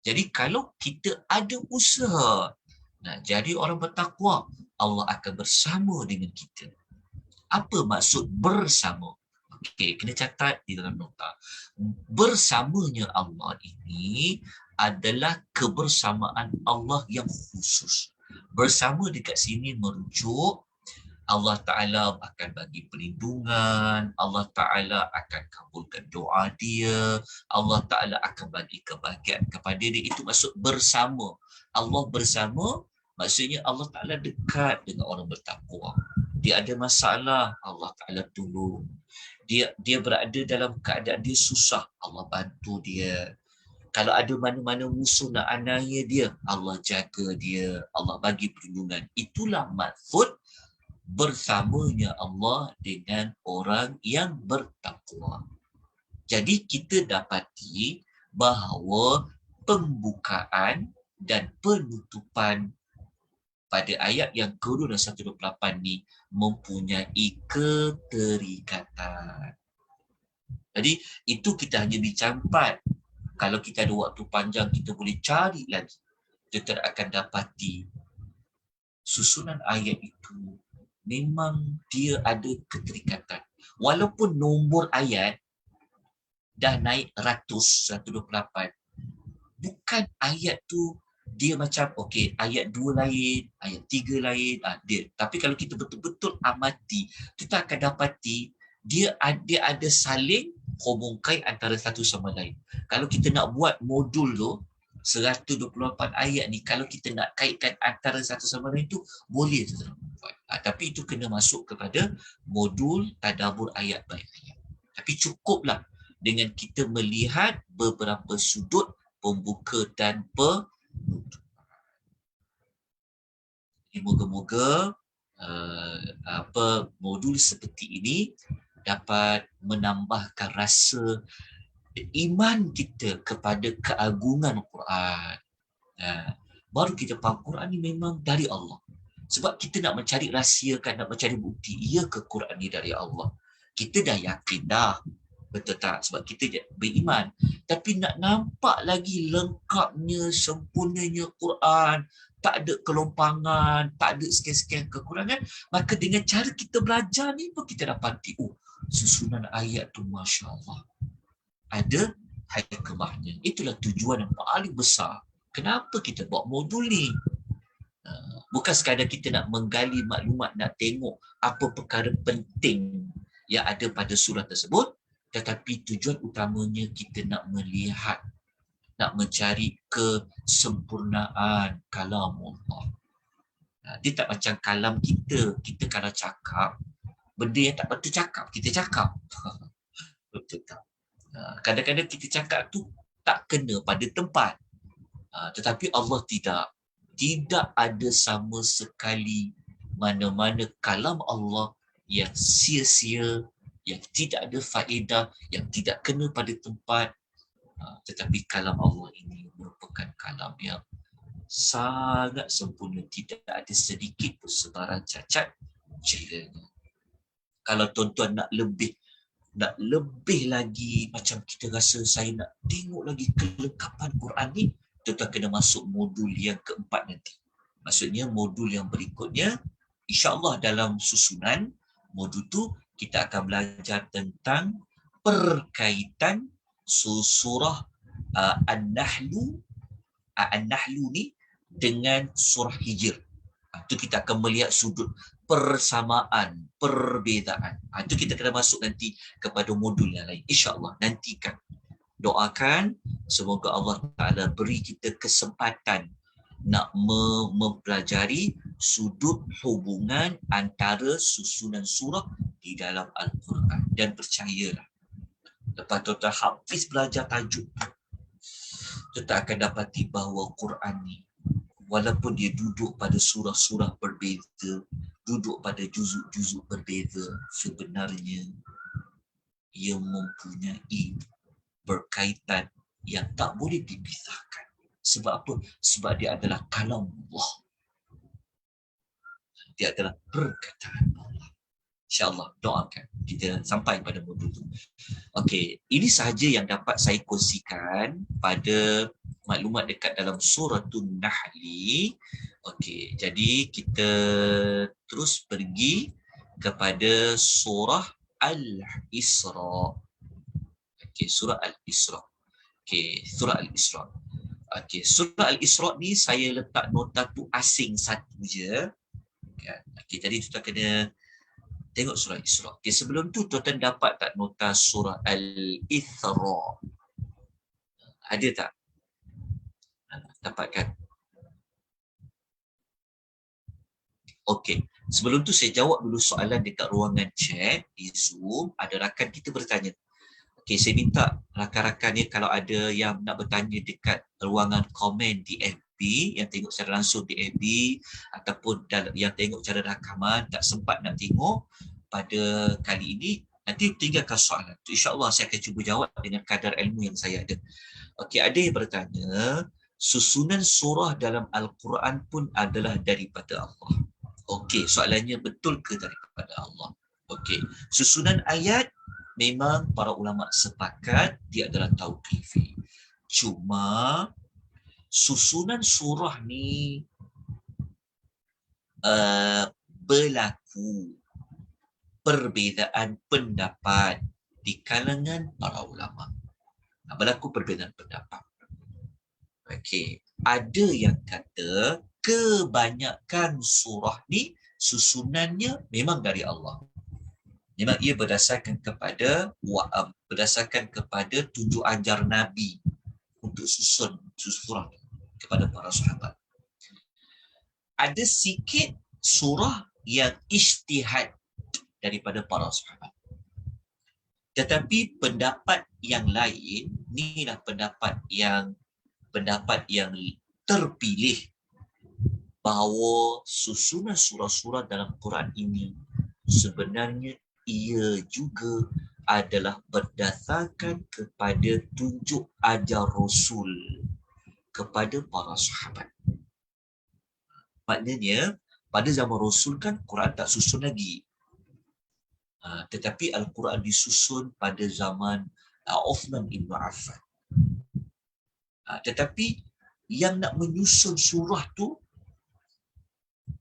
Jadi kalau kita ada usaha nak jadi orang bertakwa, Allah akan bersama dengan kita. Apa maksud bersama? Okey, kena catat di dalam nota. Bersamanya Allah ini adalah kebersamaan Allah yang khusus. Bersama dekat sini merujuk Allah Ta'ala akan bagi perlindungan, Allah Ta'ala akan kabulkan doa dia, Allah Ta'ala akan bagi kebahagiaan kepada dia. Itu maksud bersama. Allah bersama, maksudnya Allah Ta'ala dekat dengan orang bertakwa. Dia ada masalah, Allah Ta'ala tolong. Dia berada dalam keadaan dia susah, Allah bantu dia. Kalau ada mana-mana musuh nak aniaya dia, Allah jaga dia, Allah bagi perlindungan. Itulah maksud bersamanya Allah dengan orang yang bertakwa. Jadi kita dapati bahawa pembukaan dan penutupan pada ayat yang kedua dan 128 ni mempunyai keterikatan. Jadi itu kita hanya dicampat. Kalau kita ada waktu panjang, kita boleh cari lagi. Kita akan dapati susunan ayat itu memang dia ada keterikatan. Walaupun nombor ayat dah naik 128, bukan ayat tu dia macam okey, ayat 2 lain, ayat 3 lain, dia. Tapi kalau kita betul-betul amati, kita akan dapati dia ada saling hubungkan antara satu sama lain. Kalau kita nak buat modul tu 128 ayat ni, kalau kita nak kaitkan antara satu sama lain tu boleh tu. Tapi itu kena masuk kepada modul tadabbur ayat by ayat. Tapi cukuplah dengan kita melihat beberapa sudut pembuka dan penutup. Moga-moga modul seperti ini dapat menambahkan rasa iman kita kepada keagungan Quran. Baru kita faham Quran ni memang dari Allah. Sebab kita nak mencari rahsia kan, nak mencari bukti, iya ke Quran ni dari Allah. Kita dah yakin dah. Betul tak? Sebab kita beriman. Tapi nak nampak lagi lengkapnya, sempurnanya Quran, tak ada kelompangan, tak ada sekian-sekian kekurangan, maka dengan cara kita belajar ni pun kita dapati, susunan ayat tu Masya Allah. Ada hikmahnya. Itulah tujuan yang paling besar. Kenapa kita buat modul ni? Bukan sekadar kita nak menggali maklumat, nak tengok apa perkara penting yang ada pada surah tersebut, tetapi tujuan utamanya kita nak melihat, nak mencari kesempurnaan kalam Allah. Dia tak macam kalam kita. Kita kalau cakap, benda yang tak betul cakap, kita cakap. Betul tak? Kadang-kadang kita cakap tu tak kena pada tempat. Tetapi Allah tidak. Tidak ada sama sekali mana-mana kalam Allah yang sia-sia, yang tidak ada faedah, yang tidak kena pada tempat. Tetapi kalam Allah ini merupakan kalam yang sangat sempurna. Tidak ada sedikit pun sebarang cacat celanya. Kalau tuan-tuan nak lebih lagi, macam kita rasa saya nak tengok lagi kelengkapan Quran ni, tuan-tuan kena masuk modul yang keempat nanti. Maksudnya modul yang berikutnya, insya-Allah dalam susunan modul tu kita akan belajar tentang perkaitan surah An-Nahlu ni dengan surah Hijr. Itu kita akan melihat sudut persamaan, perbezaan. Itu kita kena masuk nanti kepada modul yang lain. InsyaAllah, nantikan. Doakan, semoga Allah Ta'ala beri kita kesempatan nak mempelajari sudut hubungan antara susunan surah di dalam Al-Quran. Dan percayalah, lepas tu habis belajar tajuk, kita akan dapati bahawa Quran ni, walaupun dia duduk pada surah-surah berbeza, duduk pada juzuk-juzuk berbeza, sebenarnya ia mempunyai berkaitan yang tak boleh dipisahkan. Sebab apa? Sebab dia adalah kalam Allah. Dia adalah perkataan Allah. InsyaAllah, doakan kita sampai pada modul itu. Okey, ini sahaja yang dapat saya kongsikan pada maklumat dekat dalam Suratul Nahli. Okey, jadi kita terus pergi kepada surah Al-Isra. Okey, surah Al-Isra. Okey, surah Al-Isra. Okey, surah Al-Isra ni saya letak nota tu asing satu je. Okey, jadi kita kena tengok surah Isra. Okay, sebelum tu tuan-tuan dapat tak nota surah Al-Ithra? Ada tak? Dapat kan? Okey. Sebelum tu saya jawab dulu soalan dekat ruangan chat di Zoom. Ada rakan kita bertanya. Okey, saya minta rakan-rakan ni kalau ada yang nak bertanya dekat ruangan komen di FB, yang tengok secara langsung di FB ataupun yang tengok cara rakaman tak sempat nak tengok pada kali ini, nanti tinggalkan soalan. InsyaAllah saya akan cuba jawab dengan kadar ilmu yang saya ada. Okey, ada yang bertanya, susunan surah dalam Al-Quran pun adalah daripada Allah. Okey, soalannya betul ke daripada Allah? Okey, susunan ayat memang para ulama sepakat dia adalah tauqifi. Cuma susunan surah ni berlaku perbezaan pendapat di kalangan para ulama. Berlaku perbezaan pendapat. Okey, ada yang kata kebanyakan surah ni susunannya memang dari Allah. Memang ia berdasarkan kepada tunjuk ajar Nabi untuk susun surah kepada para sahabat. Ada sikit surah yang ijtihad daripada para sahabat. Tetapi pendapat yang lain, inilah pendapat yang terpilih, bahawa susunan surah-surah dalam Quran ini sebenarnya ia juga adalah berdasarkan kepada tunjuk ajar Rasul kepada para sahabat. Maknanya, pada zaman Rasul kan Quran tak susun lagi. Tetapi Al-Quran disusun pada zaman Uthman ibn Affan. Tetapi yang nak menyusun surah tu,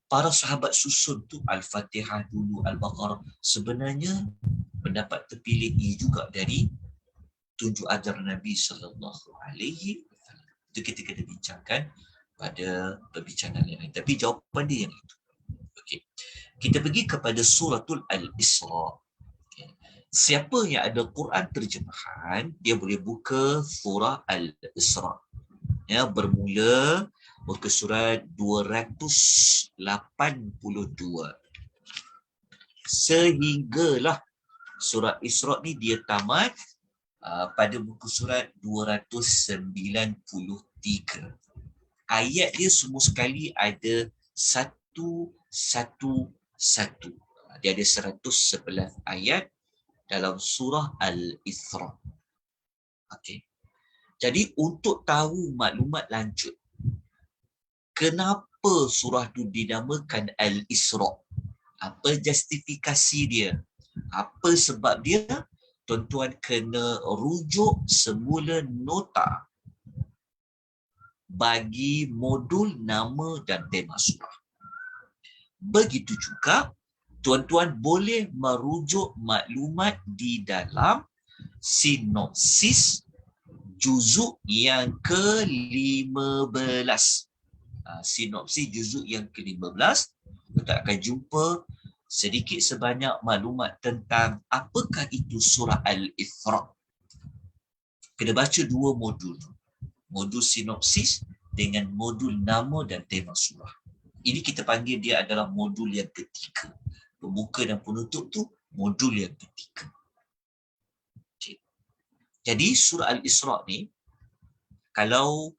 para sahabat susun tu Al-Fatihah dulu, Al-Baqarah. Sebenarnya pendapat terpilih ini juga dari tunjuk ajar Nabi SAW. Itu kita kena bincangkan pada perbincangan yang lain. Tapi jawapan dia yang itu. Okey. Kita pergi kepada suratul Al-Isra. Okay. Siapa yang ada Quran terjemahan, dia boleh buka surah Al-Isra. Ya, bermula muka surat 282 sehinggalah surat Isra ni dia tamat pada muka surat 293. Ayat dia semua sekali ada 111. Dia ada 111 ayat dalam surah Al-Isra. Okey. Jadi untuk tahu maklumat lanjut, kenapa surah itu dinamakan Al-Isra? Apa justifikasi dia? Apa sebab dia? Tuan-tuan kena rujuk semula nota bagi modul nama dan tema surah. Begitu juga, tuan-tuan boleh merujuk maklumat di dalam sinopsis juzuk yang ke-15. Sinopsis juzuk yang ke-15, kita akan jumpa sedikit sebanyak maklumat tentang apakah itu surah Al-Isra. Kena baca dua modul. Modul sinopsis dengan modul nama dan tema surah. Ini kita panggil dia adalah modul yang ketiga. Pembuka dan penutup tu modul yang ketiga. Okay. Jadi surah Al-Isra ni, kalau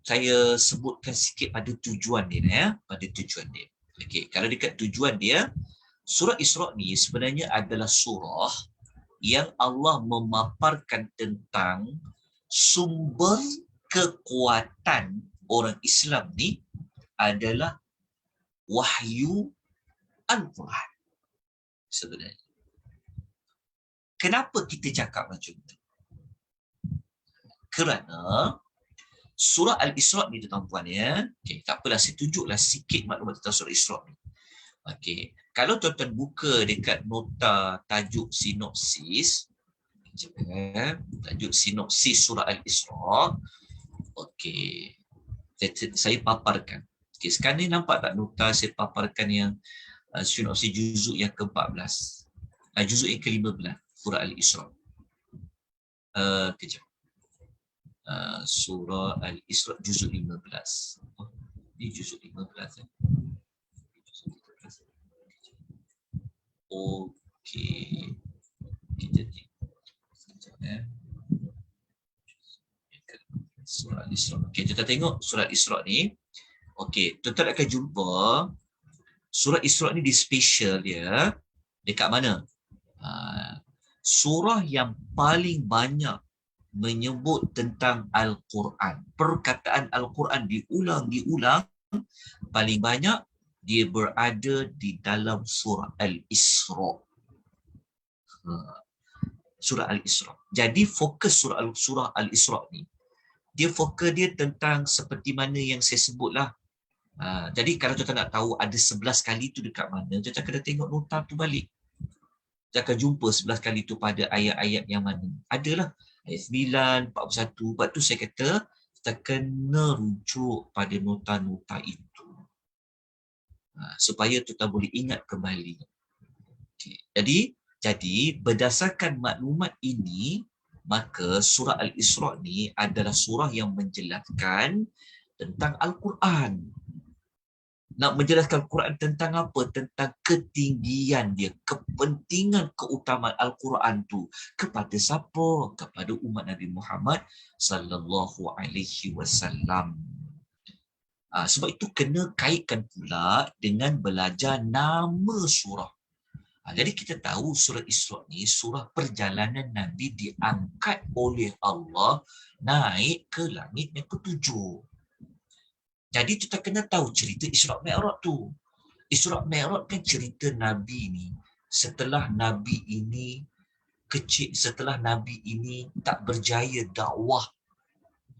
saya sebutkan sikit pada tujuan dia, ya, pada tujuan dia. Okey, kalau dekat tujuan dia, surah Isra ni sebenarnya adalah surah yang Allah memaparkan tentang sumber kekuatan orang Islam ni adalah wahyu Al-Quran sebenarnya. Kenapa kita cakap macam tu? Kerana surah Al-Isra ni tuan-tuan ya. Okay, tak apalah, saya tunjuklah sikit maklumat tentang surah Isra ni. Okey, kalau tuan-tuan buka dekat nota tajuk sinopsis, tajuk sinopsis surah Al-Isra. Okey, saya paparkan. Okey, sekarang ni nampak tak nota saya paparkan yang sinopsis juzuk yang ke-14. Juzuk yang ke-15 surah Al-Isra. Kejap. Surah Al-Isra juzuk 15. Oh, ini juzuk 15 ya. Okey. Kita surah Al-Isra. Okey, kita tengok surah Al-Isra ni. Okey, tuan-tuan akan jumpa surah Isra ni di special dia dekat mana? Surah yang paling banyak menyebut tentang Al-Quran. Perkataan Al-Quran diulang-diulang, paling banyak dia berada di dalam surah Al-Isra. Surah Al-Isra. Jadi fokus surah Al-Isra ni, dia fokus dia tentang seperti mana yang saya sebutlah. Jadi kalau tuan-tuan nak tahu ada 11 kali tu dekat mana, tuan-tuan kena tengok nota tu balik. Kita akan jumpa 11 kali tu pada ayat-ayat yang mana. Adalah ayat 9, 41. Sebab tu saya kata kita kena rujuk pada nota-nota itu. Supaya tuan-tuan boleh ingat kembali. Okay. Jadi berdasarkan maklumat ini, maka surah Al-Isra ni adalah surah yang menjelaskan tentang Al-Quran. Nak menjelaskan Al-Quran tentang apa? Tentang ketinggian dia, kepentingan keutamaan Al-Quran tu kepada siapa? Kepada umat Nabi Muhammad sallallahu alaihi wasallam. Sebab itu kena kaitkan pula dengan belajar nama surah. Jadi kita tahu surah Isra ni surah perjalanan Nabi diangkat oleh Allah naik ke langit yang ketujuh. Jadi kita kena tahu cerita Isra Mi'raj tu. Isra Mi'raj kan cerita Nabi ni setelah Nabi ini kecil, setelah Nabi ini tak berjaya dakwah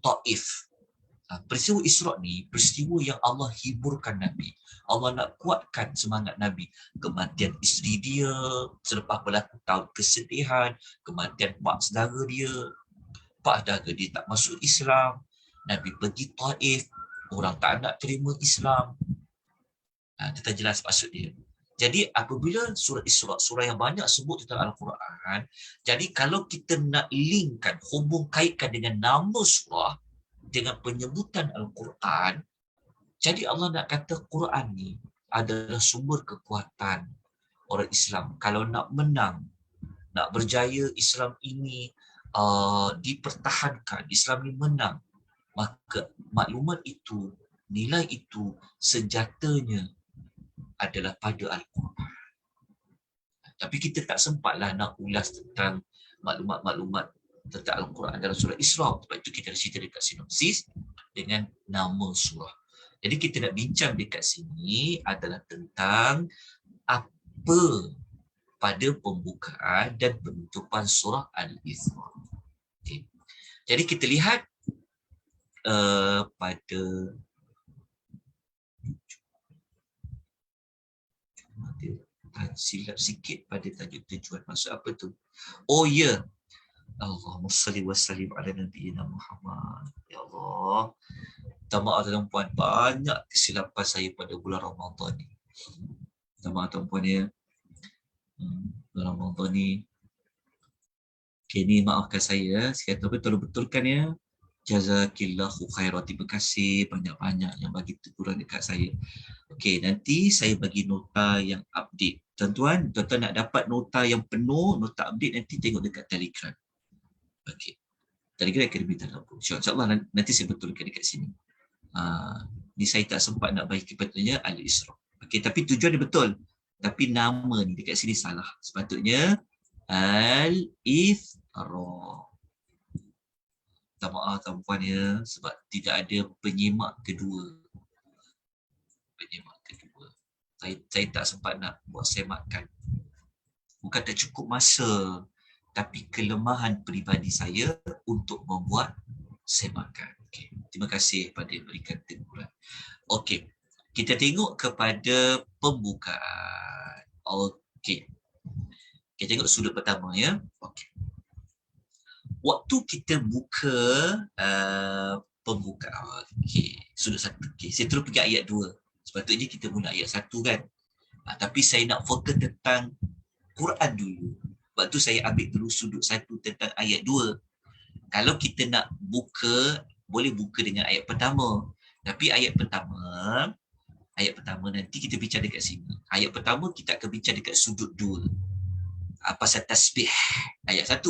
Taif. Peristiwa Isra ni peristiwa yang Allah hiburkan Nabi. Allah nak kuatkan semangat Nabi. Kematian isteri dia, selepas berlaku tahun kesedihan, kematian pak saudara dia. Pak saudara dia tak masuk Islam. Nabi pergi Taif, orang tak nak terima Islam. Kita jelas maksud dia. Jadi apabila surah Isra, surah yang banyak sebut tentang Al-Quran, jadi kalau kita nak linkkan, hubung kaitkan dengan nama surah, dengan penyebutan Al-Quran, jadi Allah nak kata Quran ni adalah sumber kekuatan orang Islam. Kalau nak menang, nak berjaya Islam ini dipertahankan, Islam ini menang, maka maklumat itu, nilai itu, senjatanya adalah pada Al-Quran. Tapi kita tak sempatlah nak ulas tentang maklumat-maklumat tentang Al-Quran dalam surah Isra. Sebab itu kita cerita dekat sinopsis dengan nama surah. Jadi kita nak bincang dekat sini adalah tentang apa pada pembukaan dan penutupan surah Al-Isra. Okay. Jadi kita lihat pada silap sikit pada tajuk tujuan. Maksud apa tu? Oh ya, yeah. Allahumma salli wa sallim ala nabiyyina Muhammad. Ya Allah, minta maaf tuan-puan, banyak kesilapan saya pada bulan Ramadan ni. Minta maaf tuan-puan ya. Dalam Ramadan ni. Okay, ni maafkan saya. Saya kata tolong betulkan ya. Jazakillahu khairan. Terima kasih banyak-banyak yang bagi teguran dekat saya. Okey, nanti saya bagi nota yang update. Tuan-tuan nak dapat nota yang penuh, nota update nanti tengok dekat Telegram. Okey. Telegram Akademi Talabu. InsyaAllah nanti saya betulkan dekat sini. Ni saya tak sempat nak bagi kepatutnya Al-Isra. Okey, tapi tujuan dia betul. Tapi nama ni dekat sini salah. Sepatutnya Al-Isra. Minta maaf tuan-puan ya, sebab tidak ada penyimak kedua. Saya tak sempat nak buat semakan. Bukan tak cukup masa, tapi kelemahan peribadi saya untuk membuat semakan. Okay. Terima kasih pada berikan teguran. Okey, kita tengok kepada pembukaan. Okey, kita tengok sudut pertama ya. Okey. Waktu kita buka pembukaan, sudut satu. Saya terus pergi ayat 2. Sepatutnya kita mula ayat 1 kan. Tapi saya nak fokus tentang Quran dulu. Sebab tu saya ambil dulu sudut 1 tentang ayat 2. Kalau kita nak buka, boleh buka dengan ayat pertama. Tapi ayat pertama nanti kita bincang dekat sini. Ayat pertama kita akan bincang dekat sudut 2. Pasal tasbih ayat 1.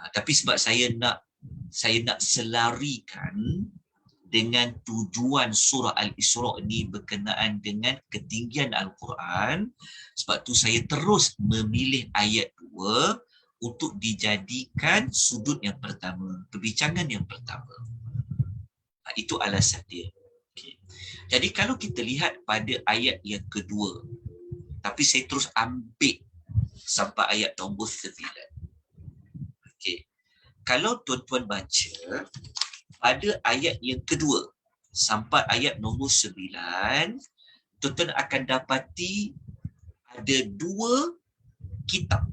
Tapi sebab saya nak selarikan dengan tujuan surah Al-Isra ni berkenaan dengan ketinggian Al-Quran, sebab tu saya terus memilih ayat 2 untuk dijadikan sudut yang pertama, perbincangan yang pertama. Itu alasan dia. Okay. Jadi kalau kita lihat pada ayat yang kedua, tapi saya terus ambil sampai ayat nombor 9. Okay. Kalau tuan-tuan baca pada ayat yang kedua sampai ayat nombor 9, tuan-tuan akan dapati ada 2 kitab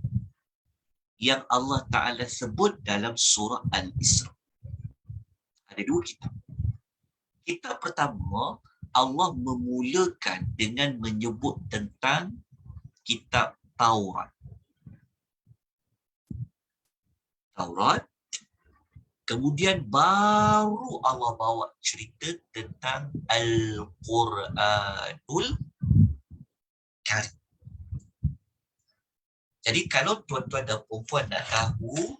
yang Allah Ta'ala sebut dalam surah Al-Isra. Ada 2 kitab. Kitab pertama, Allah memulakan dengan menyebut tentang kitab Taurat. Kemudian baru Allah bawa cerita tentang Al-Quranul Karim. Jadi kalau tuan-tuan dan puan-puan nak tahu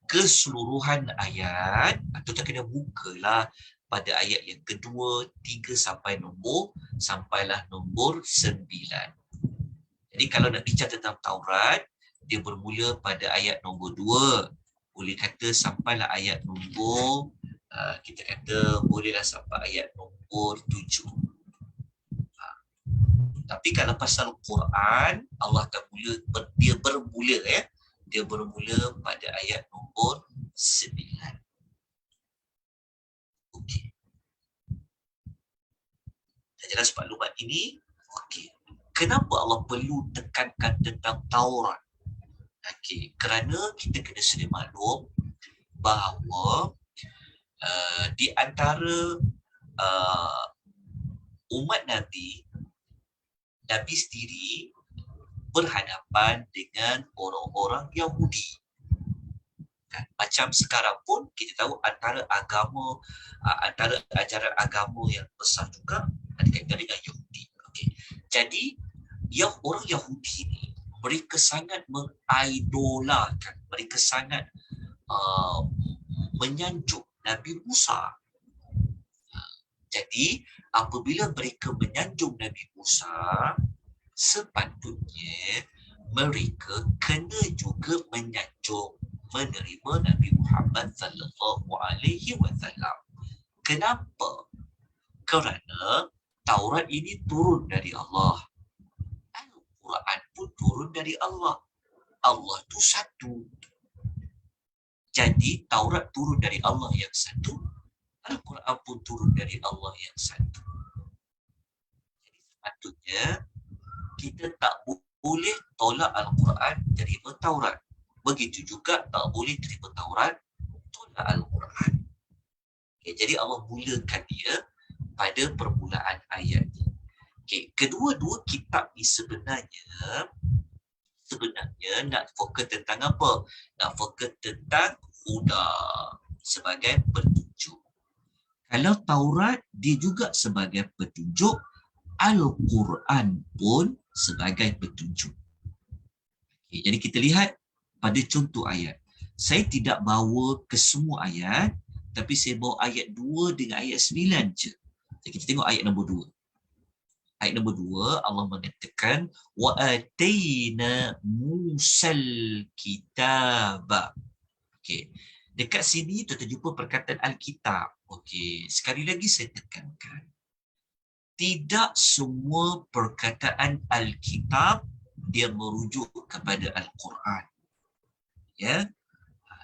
keseluruhan ayat, tuan-tuan kena bukalah pada ayat yang kedua, 3 sampailah nombor 9. Jadi kalau nak bincang tentang Taurat, dia bermula pada ayat nombor 2. Boleh kata sampailah ayat nombor, kita kata bolehlah sampai ayat nombor 7. Tapi kalau pasal Quran, Allah akan dia bermula pada ayat nombor 9. Okey. Dah jelas maklumat ini? Okey. Kenapa Allah perlu tekankan tentang Taurat? Okey, kerana kita kena sedia maklum bahawa di antara umat Nabi sendiri berhadapan dengan orang-orang Yahudi. Macam sekarang pun kita tahu antara ajaran agama yang besar juga ada kaitan dengan Yahudi. Okay. Jadi orang Yahudi ni mereka sangat mengidolakan, mereka sangat menyanjung Nabi Musa. Jadi apabila mereka menyanjung Nabi Musa, sepatutnya mereka kena juga menyanjung, menerima Nabi Muhammad sallallahu alaihi wasallam. Kenapa? Kerana Taurat ini turun dari Allah. Al-Quran pun turun dari Allah. Allah itu satu. Jadi Taurat turun dari Allah yang satu, Al-Quran pun turun dari Allah yang satu. Jadi sepatutnya kita tak boleh tolak Al-Quran, terima Taurat. Begitu juga tak boleh terima Taurat, tolak Al-Quran. Okay, jadi Allah mulakan dia pada permulaan ayat ini. Okay. Kedua-dua kitab ni sebenarnya nak fokus tentang apa? Nak fokus tentang huda sebagai petunjuk. Kalau Taurat dia juga sebagai petunjuk, Al-Quran pun sebagai petunjuk. Okay, jadi kita lihat pada contoh ayat. Saya tidak bawa ke semua ayat, tapi saya bawa ayat 2 dengan ayat 9 je. Jadi kita tengok ayat nombor 2. Ayat nombor 2, Allah mengatakan wa ataina musal kitaba. Okey. Dekat sini kita jumpa perkataan al-kitab. Okey, sekali lagi saya tekankan. Tidak semua perkataan al-kitab dia merujuk kepada al-Quran. Ya.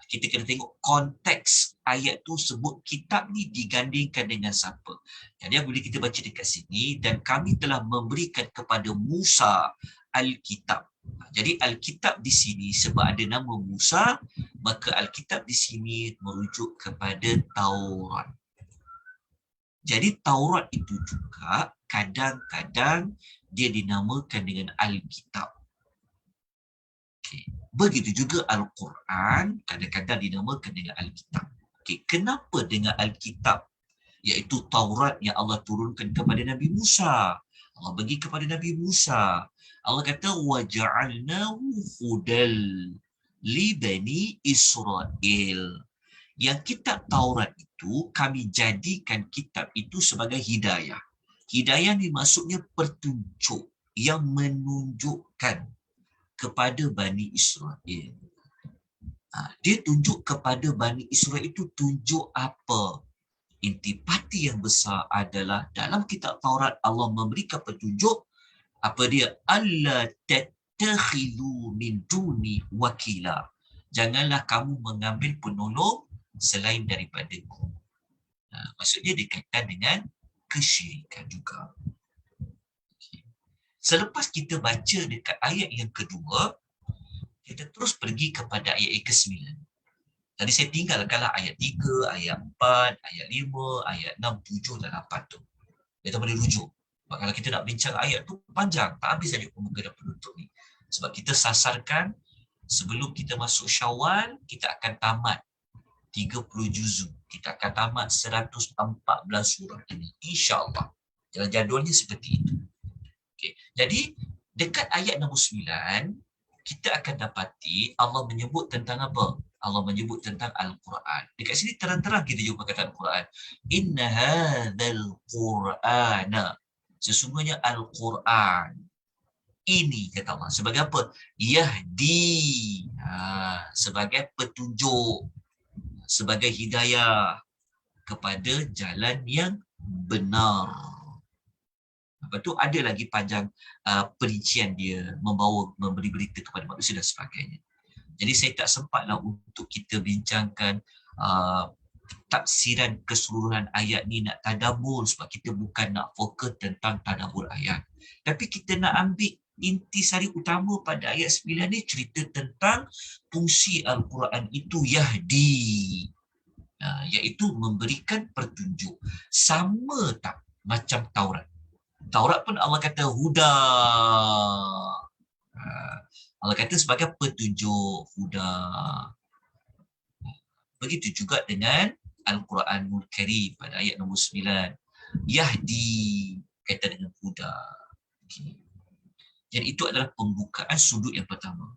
Kita kena tengok konteks ayat tu sebut kitab ni digandingkan dengan siapa. Jadi boleh kita baca dekat sini, dan kami telah memberikan kepada Musa Alkitab. Jadi Alkitab di sini sebab ada nama Musa, maka Alkitab di sini merujuk kepada Taurat. Jadi Taurat itu juga kadang-kadang dia dinamakan dengan Alkitab. Okay. Begitu juga Al-Quran kadang-kadang dinamakan dengan Alkitab. Okay. Kenapa dengan Alkitab? Iaitu Taurat yang Allah turunkan kepada Nabi Musa. Allah bagi kepada Nabi Musa. Allah kata waja'alnahu hudal li bani Israel. Yang kitab Taurat itu kami jadikan kitab itu sebagai hidayah. Hidayah ni maksudnya petunjuk yang menunjukkan kepada Bani Israel. Dia tunjuk kepada Bani Israel itu tunjuk apa? Intipati yang besar adalah dalam kitab Taurat Allah memberikan petunjuk apa dia? Allah tattakhidhu min duni wakila. Janganlah kamu mengambil penolong selain daripadaku. Maksudnya dikaitkan dengan kesyirikan juga. Selepas kita baca dekat ayat yang kedua, kita terus pergi kepada ayat yang ke-9. Tadi saya tinggalkanlah ayat 3, ayat 4, ayat 5, ayat 6, 7 dan 8 tu. Kita boleh rujuk. Sebab kalau kita nak bincang ayat tu panjang, tak habis saja pemuka dan penutup ni. Sebab kita sasarkan sebelum kita masuk Syawal, kita akan tamat 30 juzuk. Kita akan tamat 114 surah ini. InsyaAllah. Jadualnya seperti itu. Okay. Jadi, dekat ayat nombor 9, kita akan dapati Allah menyebut tentang apa? Allah menyebut tentang Al-Quran. Dekat sini terang-terang kita jumpa kata Al-Quran. Inna hadzal Qur'ana. Sesungguhnya Al-Quran. Ini kata Allah. Sebagai apa? Yahdi. Sebagai petunjuk. Sebagai hidayah. Kepada jalan yang benar. Lepas tu ada lagi panjang perincian dia, memberi berita kepada manusia dan sebagainya. Jadi saya tak sempatlah untuk kita bincangkan tafsiran keseluruhan ayat ni, nak tadabbur, sebab kita bukan nak fokus tentang tadabbur ayat. Tapi kita nak ambil intisari utama pada ayat 9 ni, cerita tentang fungsi Al-Quran itu yahdi. Iaitu memberikan petunjuk. Sama tak macam Taurat? Taurat pun Allah kata huda. Allah kata sebagai petunjuk, huda. Begitu juga dengan Al-Quranul Karim pada ayat nombor 9. Yahdi, kaitan dengan huda. Okay. Jadi itu adalah pembukaan sudut yang pertama.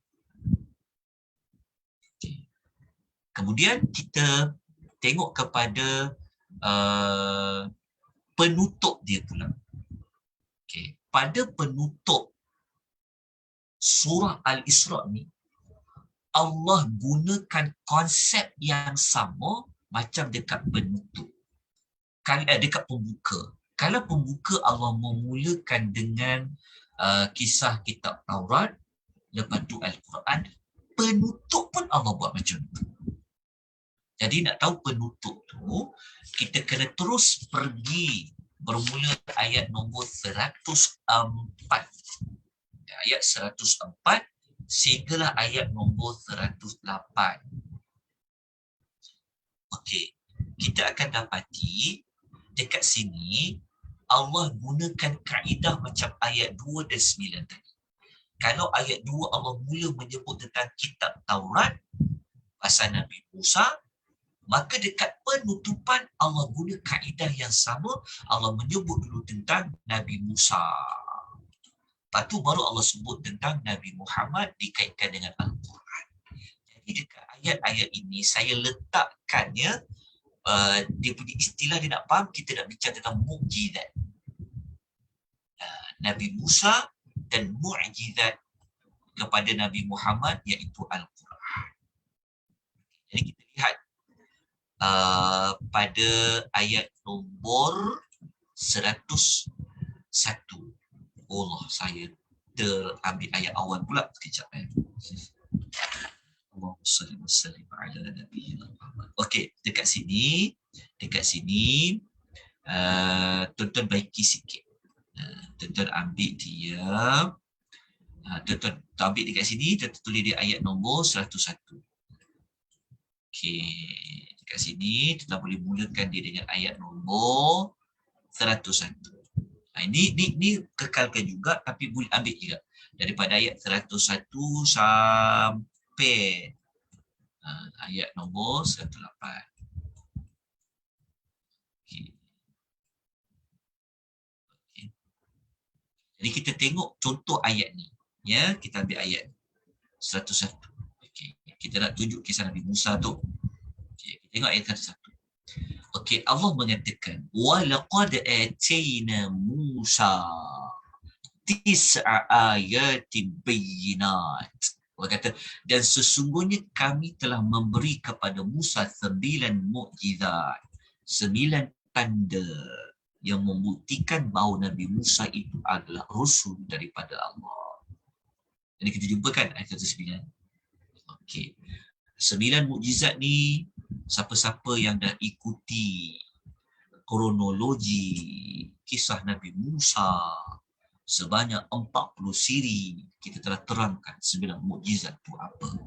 Okay. Kemudian kita tengok kepada penutup dia pula. Okay. Pada penutup surah Al-Isra ni, Allah gunakan konsep yang sama macam dekat penutup. Dekat pembuka. Kalau pembuka Allah memulakan dengan kisah kitab Taurat, lepas tu Al-Quran, penutup pun Allah buat macam tu. Jadi nak tahu penutup tu, kita kena terus pergi bermula ayat nombor 104. Ayat 104 sehinggalah ayat nombor 108. Okey, kita akan dapati dekat sini Allah gunakan kaedah macam ayat 2 dan 9 tadi. Kalau ayat 2 Allah mula menyebut tentang kitab Taurat, pasal Nabi Musa, maka dekat penutupan Allah guna kaedah yang sama, Allah menyebut dulu tentang Nabi Musa. Lepas tu baru Allah sebut tentang Nabi Muhammad dikaitkan dengan Al-Quran. Jadi dekat ayat-ayat ini saya letakkannya, dia punya istilah dia nak faham, kita nak bincang tentang mukjizat. Nabi Musa dan mukjizat kepada Nabi Muhammad iaitu Al-Quran. Jadi kita lihat pada ayat nombor 101. Allah, saya terambil ayat awal pula sekejap. Allahumma salli wa sallim ala nabiyyina Muhammad. Okey, dekat sini tuan-tuan baiki sikit. Tuan-tuan ambil dia. Tuan-tuan ambil dekat sini, tuan-tuan tulis dia ayat nombor 101. Okey, dekat sini tuan boleh mulakan dia dengan ayat nombor 101. Ini kekalkan juga, tapi boleh ambil juga daripada ayat 101 sampai ayat nombor 108. Okay. Okay. Jadi kita tengok contoh ayat ni. Ya, kita ambil ayat 101. Okay. Kita nak tunjuk kisah Nabi Musa tu. Okay. Kita tengok ayat 101. Okey, Allah mengatakan walaqad atayna Musa tis'a ayatin bayyinat. Allah kata, dan sesungguhnya kami telah memberi kepada Musa 9 mukjizat, 9 tanda yang membuktikan bahawa Nabi Musa itu adalah rasul daripada Allah. Jadi kita jumpakan ayat 9. Okey. 9 mukjizat ni, siapa-siapa yang dah ikuti kronologi kisah Nabi Musa sebanyak 40 siri, kita telah terangkan 9 mukjizat tu apa.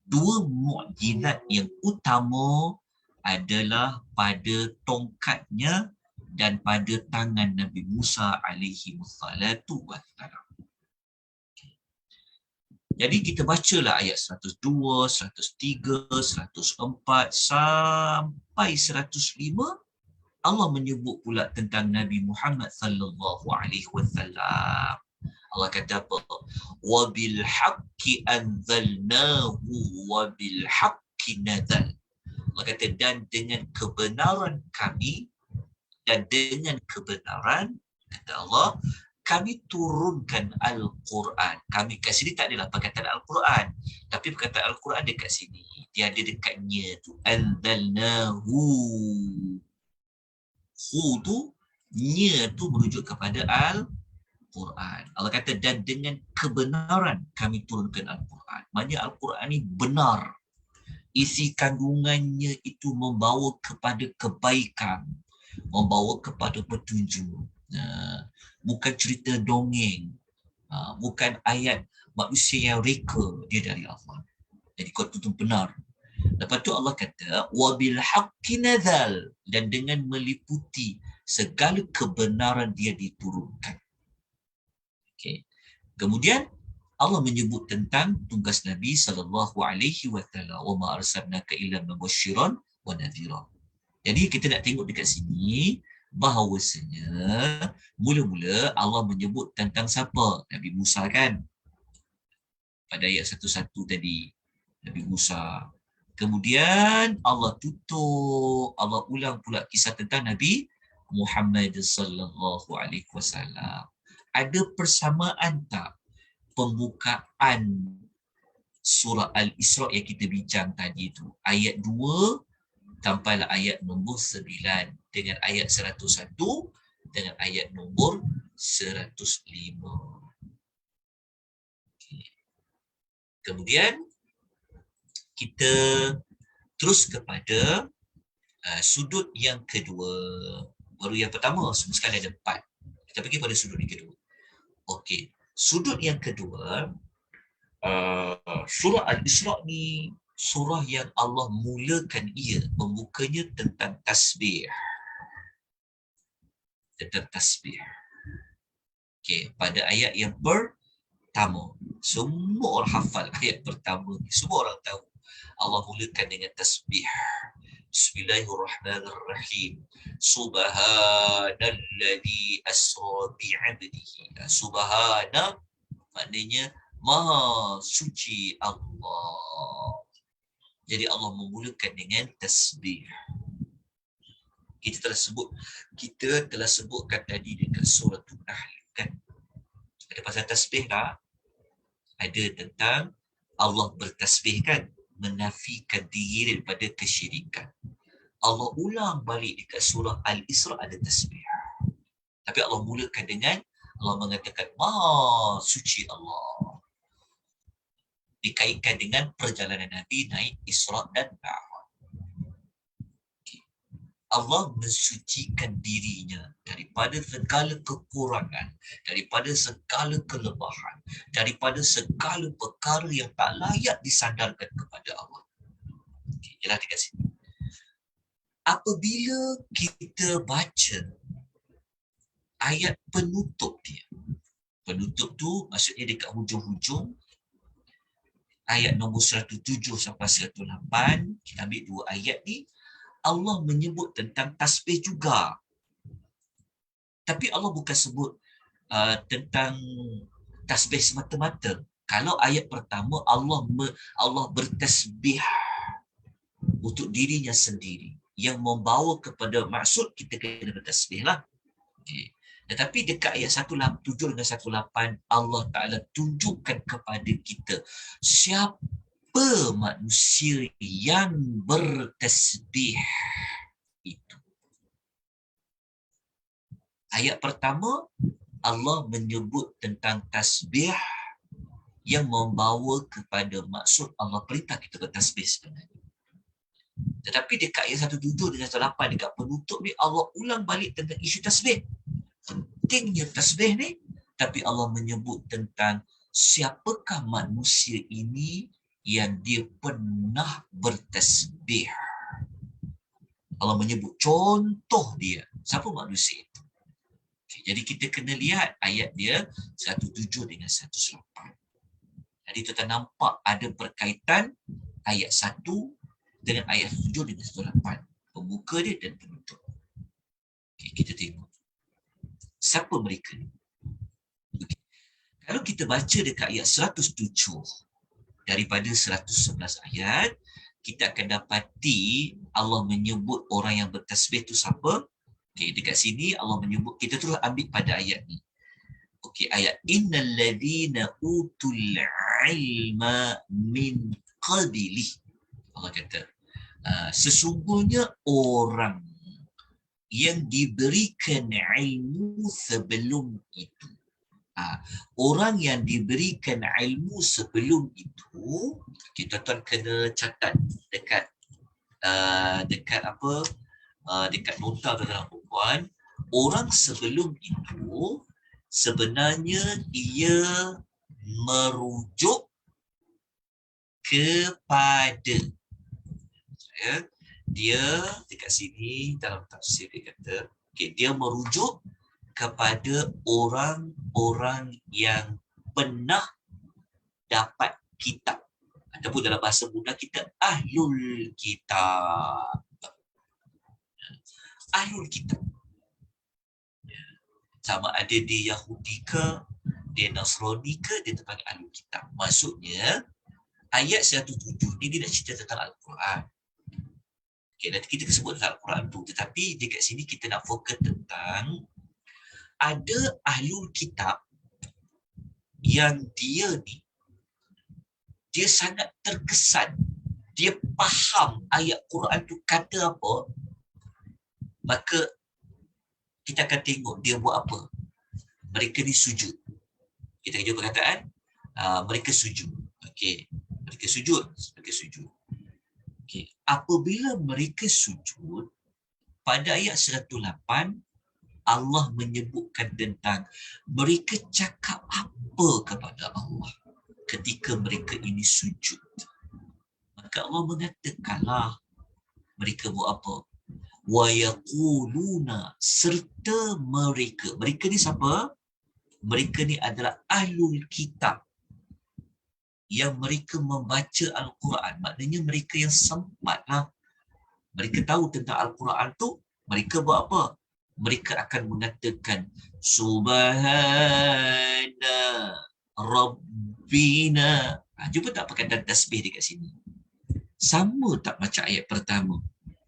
2 mukjizat yang utama adalah pada tongkatnya dan pada tangan Nabi Musa alaihi wassalatu wassalam. Jadi kita bacalah ayat 102, 103, 104 sampai 105. Allah menyebut pula tentang Nabi Muhammad sallallahu alaihi wasallam. Allah kata apa? Wa bil haqqi anzalnahu wa bil haqqi nazal. Allah kata, dan dengan kebenaran kami, dan dengan kebenaran, kata Allah, kami turunkan Al-Quran. Kami kat sini tak adalah perkataan Al-Quran, tapi perkataan Al-Quran dekat sini. Dia ada dekatnya tu. Anzalnahu. Hu tu, nya tu merujuk kepada Al-Quran. Allah kata, dan dengan kebenaran kami turunkan Al-Quran. Maksudnya Al-Quran ni benar. Isi kandungannya itu membawa kepada kebaikan, membawa kepada petunjuk. Bukan cerita dongeng, bukan ayat manusia yang reka, dia dari Allah. Jadi kau itu benar. Lepas tu Allah kata wabil haqqi nazal, dan dengan meliputi segala kebenaran dia diturunkan. Okey. Kemudian Allah menyebut tentang tugas Nabi sallallahu alaihi wasallam, wa ma arsalnaka illa mubasysyiran wa nadhira. Jadi kita nak tengok dekat sini bahawasanya mula-mula Allah menyebut tentang siapa? Nabi Musa kan? Pada ayat 101 tadi, Nabi Musa. Kemudian Allah tutup, Allah ulang pula kisah tentang Nabi Muhammad sallallahu alaihi wasallam. Ada persamaan tak pembukaan surah Al-Isra yang kita bincang tadi tu? Ayat 2 sampailah ayat nombor 9 dengan ayat 101 dengan ayat nombor 105. Okay. Kemudian kita terus kepada sudut yang kedua. Baru yang pertama, semua sekali ada 4. Kita pergi pada sudut yang kedua. Okey, sudut yang kedua, surah Al-Isra ni surah yang Allah mulakan ia, membukanya tentang tasbih. tentang tasbih. Okey, pada ayat yang pertama, semua orang hafal ayat pertama ni, semua orang tahu. Allah mulakan dengan tasbih. Bismillahirrahmanirrahim. Subhanalladzi asra bi'abdihi. Subhana maknanya Maha suci Allah. Jadi Allah memulakan dengan tasbih. Kita telah sebutkan tadi dekat surah An-Nahl kan. Ada pasal tasbih tak? Ada tentang Allah bertasbih kan, menafikan diri daripada kesyirikan. Allah ulang balik dekat surah Al-Isra ada tasbih. Tapi Allah mulakan dengan Allah mengatakan Maha suci Allah. Dikaitkan dengan perjalanan Nabi naik Isra dan Mi'raj. Allah mensucikan dirinya daripada segala kekurangan, daripada segala kelemahan, daripada segala perkara yang tak layak disandarkan kepada Allah. Jelas dekat sini. Apabila kita baca ayat penutup dia, penutup tu maksudnya dekat hujung-hujung ayat nombor 107 sampai 108, kita ambil dua ayat ni, Allah menyebut tentang tasbih juga. Tapi Allah bukan sebut tentang tasbih semata-mata. Kalau ayat pertama Allah bertasbih untuk dirinya sendiri yang membawa kepada maksud kita kena bertasbih lah. Okay. Tetapi dekat ayat 107 dengan 108 Allah Ta'ala tunjukkan kepada kita siapa manusia yang bertasbih itu. Ayat pertama Allah menyebut tentang tasbih yang membawa kepada maksud Allah perintah kita bertasbih sebenarnya. Tetapi dekat ayat 107 dengan 108 dekat penutup ni Allah ulang balik tentang isu tasbih. Pentingnya tasbih ni, tapi Allah menyebut tentang siapakah manusia ini yang dia pernah bertasbih. Allah menyebut contoh dia. Siapa manusia itu? Okay, jadi kita kena lihat ayat dia 107 dengan 108. Jadi kita nampak ada perkaitan ayat 1 dengan ayat 7 dengan 108. Pembuka dia dan penutup. Okay, kita tengok. Siapa mereka ni? Okay. Kalau kita baca dekat ayat 107 daripada 111 ayat, kita akan dapati Allah menyebut orang yang bertasbih tu siapa. Okay, dekat sini Allah menyebut, kita terus ambil pada ayat ni. Okay, ayat innal ladzina utul ilma min qablih. Allah kata, sesungguhnya orang yang diberikan ilmu sebelum itu. Orang yang diberikan ilmu sebelum itu, kita tuan kena catat dekat dekat nota tuan puan. Orang sebelum itu sebenarnya ia merujuk kepada, dia dekat sini dalam tafsir dia kata, okay, dia merujuk kepada orang-orang yang pernah dapat kitab. Ataupun dalam bahasa mudah kita, ahlul kitab. Ahlul kitab. Sama ada dia Yahudi ke, dia Nasrani ke, dia terpanggil ahlul kitab. Maksudnya, ayat 107 ni dia nak cerita tentang Al-Quran. Okay, nanti kita sebut tentang Al-Quran tu. Tetapi dekat sini kita nak fokus tentang ada ahlul kitab yang dia ni, dia sangat terkesan, dia faham ayat Quran tu kata apa, maka kita akan tengok dia buat apa. Mereka ni sujud. Kita jumpa perkataan, mereka sujud. Okay. Mereka sujud. Okay. Apabila mereka sujud, pada ayat 108, Allah menyebutkan tentang mereka cakap apa kepada Allah ketika mereka ini sujud. Maka Allah mengatakanlah mereka buat apa? wa yaquluna, serta mereka. Mereka ni siapa? Mereka ni adalah ahlul kitab, yang mereka membaca Al-Quran. Maknanya mereka yang sempat lah. Mereka tahu tentang Al-Quran tu, mereka buat apa? Mereka akan mengatakan Subhana Rabbina. Jumpa tak perkataan tasbih dekat sini? Sama tak macam ayat pertama?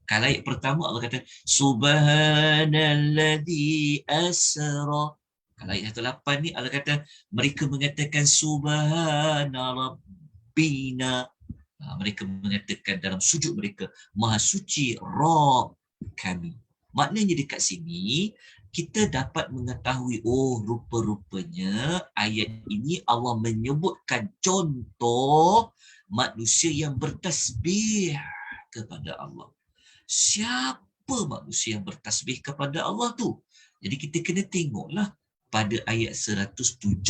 Kalau ayat pertama Allah kata Subhanalladzi asra. Kalau ayat 108 ni Allah kata mereka mengatakan Subhana Rabbina. Mereka mengatakan dalam sujud mereka Maha suci Rabb kami. Maknanya dekat sini kita dapat mengetahui, oh rupa-rupanya ayat ini Allah menyebutkan contoh manusia yang bertasbih kepada Allah. Siapa manusia yang bertasbih kepada Allah tu? Jadi kita kena tengoklah pada ayat 107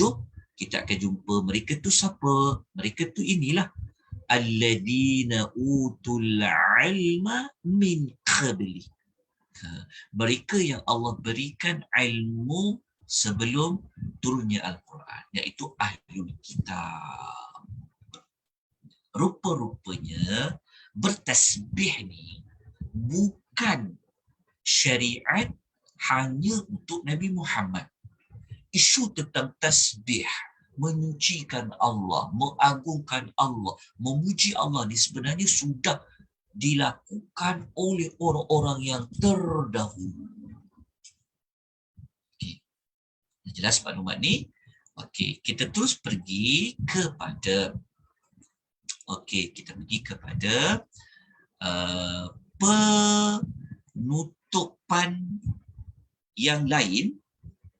kita akan jumpa mereka tu siapa? Mereka tu inilah alladina utul ilma min qabli. Mereka yang Allah berikan ilmu sebelum turunnya Al-Quran, iaitu ahlul kitab. Rupa-rupanya bertasbih ni bukan syariat hanya untuk Nabi Muhammad. Isu tentang tasbih, menyucikan Allah, mengagungkan Allah, memuji Allah ni sebenarnya sudah dilakukan oleh orang-orang yang terdahulu. Okay. Jelas maklumat ni? Okey, kita terus pergi kepada penutupan yang lain.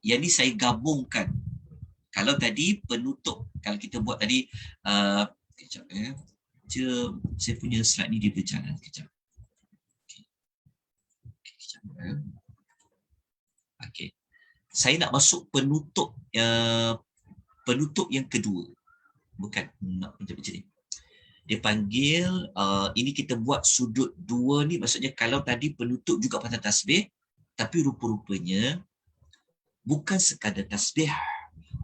Yang ni saya gabungkan. Kalau tadi penutup, kalau kita buat tadi kejap saya punya slide ni dia berjalan kejap. Okey. Saya nak masuk penutup yang kedua. Bukan nak macam ni. Dia panggil ini kita buat sudut dua ni, maksudnya kalau tadi penutup juga pasal tasbih, tapi rupa-rupanya bukan sekadar tasbih.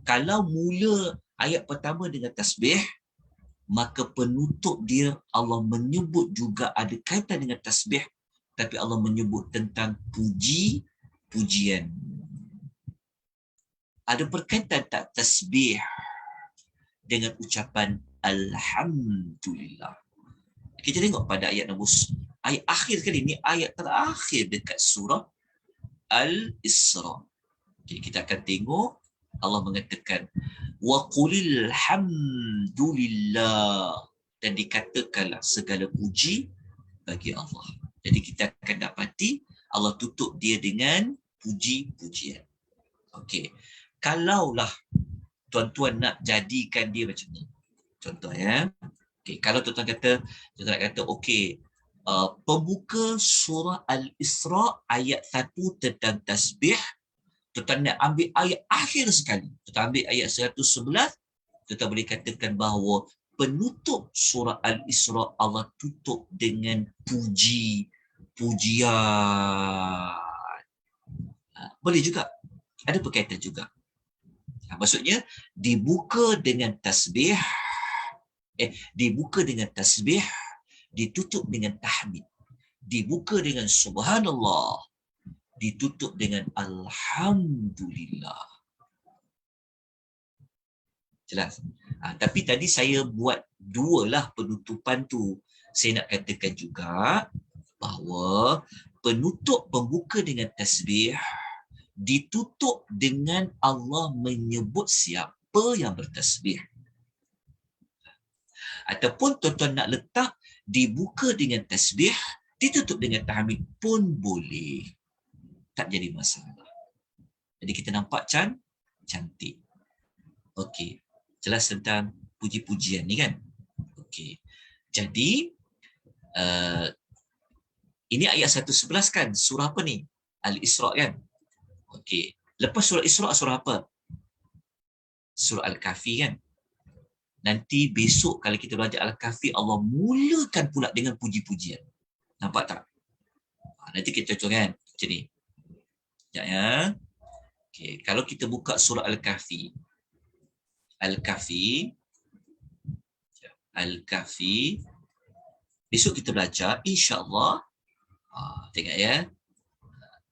Kalau mula ayat pertama dengan tasbih, maka penutup dia Allah menyebut juga ada kaitan dengan tasbih, tapi Allah menyebut tentang pujian. Ada berkaitan tak tasbih dengan ucapan Alhamdulillah? Kita tengok pada ayat nombor ayat akhir kali ni, ayat terakhir dekat surah Al-Isra. Okay, kita akan tengok Allah mengatakan wa qulil hamdulillah, dan dikatakanlah segala puji bagi Allah. Jadi kita akan dapati Allah tutup dia dengan puji-pujian. Okey. Kalaulah tuan-tuan nak jadikan dia macam ni. Contoh ya. Okey, kalau tuan-tuan kata okey, pembuka surah Al-Isra ayat 1 tentang tasbih, tuan-tuan nak ambil ayat akhir sekali, tuan ambil ayat 111, tuan boleh katakan bahawa penutup surah Al-Isra Allah tutup dengan pujian. Boleh juga, ada berkaitan juga. Maksudnya dibuka dengan tasbih, ditutup dengan tahmid, dibuka dengan subhanallah, ditutup dengan alhamdulillah. Jelas? Tapi tadi saya buat dua lah penutupan tu. Saya nak katakan juga bahawa penutup pembuka dengan tasbih ditutup dengan Allah menyebut siapa yang bertasbih. Ataupun tuan-tuan nak letak dibuka dengan tasbih, ditutup dengan tahmid pun boleh. Tak jadi masalah. Jadi kita nampak cantik. Okey. Jelas tentang puji-pujian ni kan? Okey. Jadi ini ayat 111 kan? Surah apa ni? Al-Isra kan? Okey. Lepas surah Isra, surah apa? Surah Al-Kahfi kan? Nanti besok kalau kita belajar Al-Kahfi, Allah mulakan pula dengan puji-pujian. Nampak tak? Nanti kita contohkan macam ni. Sekejap ya. Okay. Kalau kita buka surah Al-Kahfi. Al-Kahfi. Al-Kahfi. Besok kita belajar, insya-Allah. Tengok ya.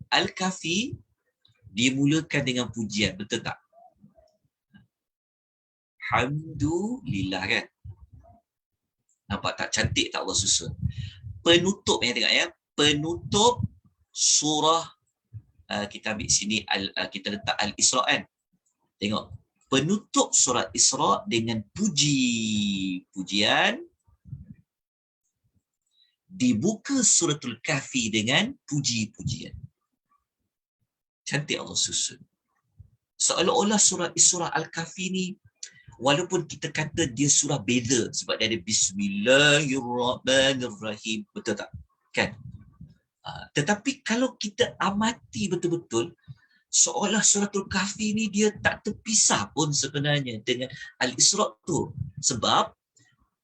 Al-Kahfi dimulakan dengan pujian, betul tak? Alhamdulillah kan? Nampak tak cantik tak Allah susun? Penutup ya, tengok ya. Penutup surah, kita ambil sini, kita letak Al-Isra kan? Tengok. Penutup surat Isra dengan pujian. Dibuka suratul Kahfi dengan puji-pujian. Cantik Allah susun. Seolah-olah surah Isra Al-Kahfi ni, walaupun kita kata dia surah beza sebab dia ada Bismillahirrahmanirrahim, betul tak? Kan? Tetapi kalau kita amati betul-betul, seolah suratul Kahfi ni dia tak terpisah pun sebenarnya dengan Al-Isra tu. Sebab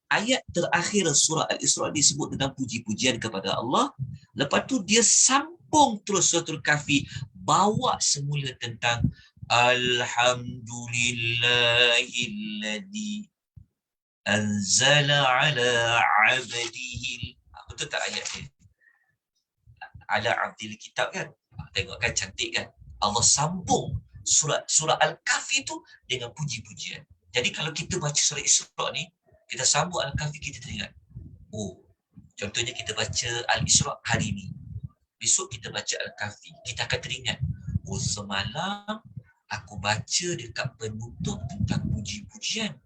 ayat terakhir surah Al-Isra disebut tentang puji-pujian kepada Allah. Lepas tu dia sambung terus suratul Kahfi, bawa semula tentang Alhamdulillahilladzi anzala ala abdihi. Betul tak ayat ni? Ala abdil kitab kan? Tengok kan, cantik kan? Allah sambung surah Al-Kahfi tu dengan puji-pujian. Jadi kalau kita baca surah Isra ni, kita sambung Al-Kahfi, kita teringat. Oh, contohnya kita baca Al-Isra hari ni. Besok kita baca Al-Kahfi. Kita akan teringat. Oh, semalam aku baca dekat penutup tentang puji-pujian.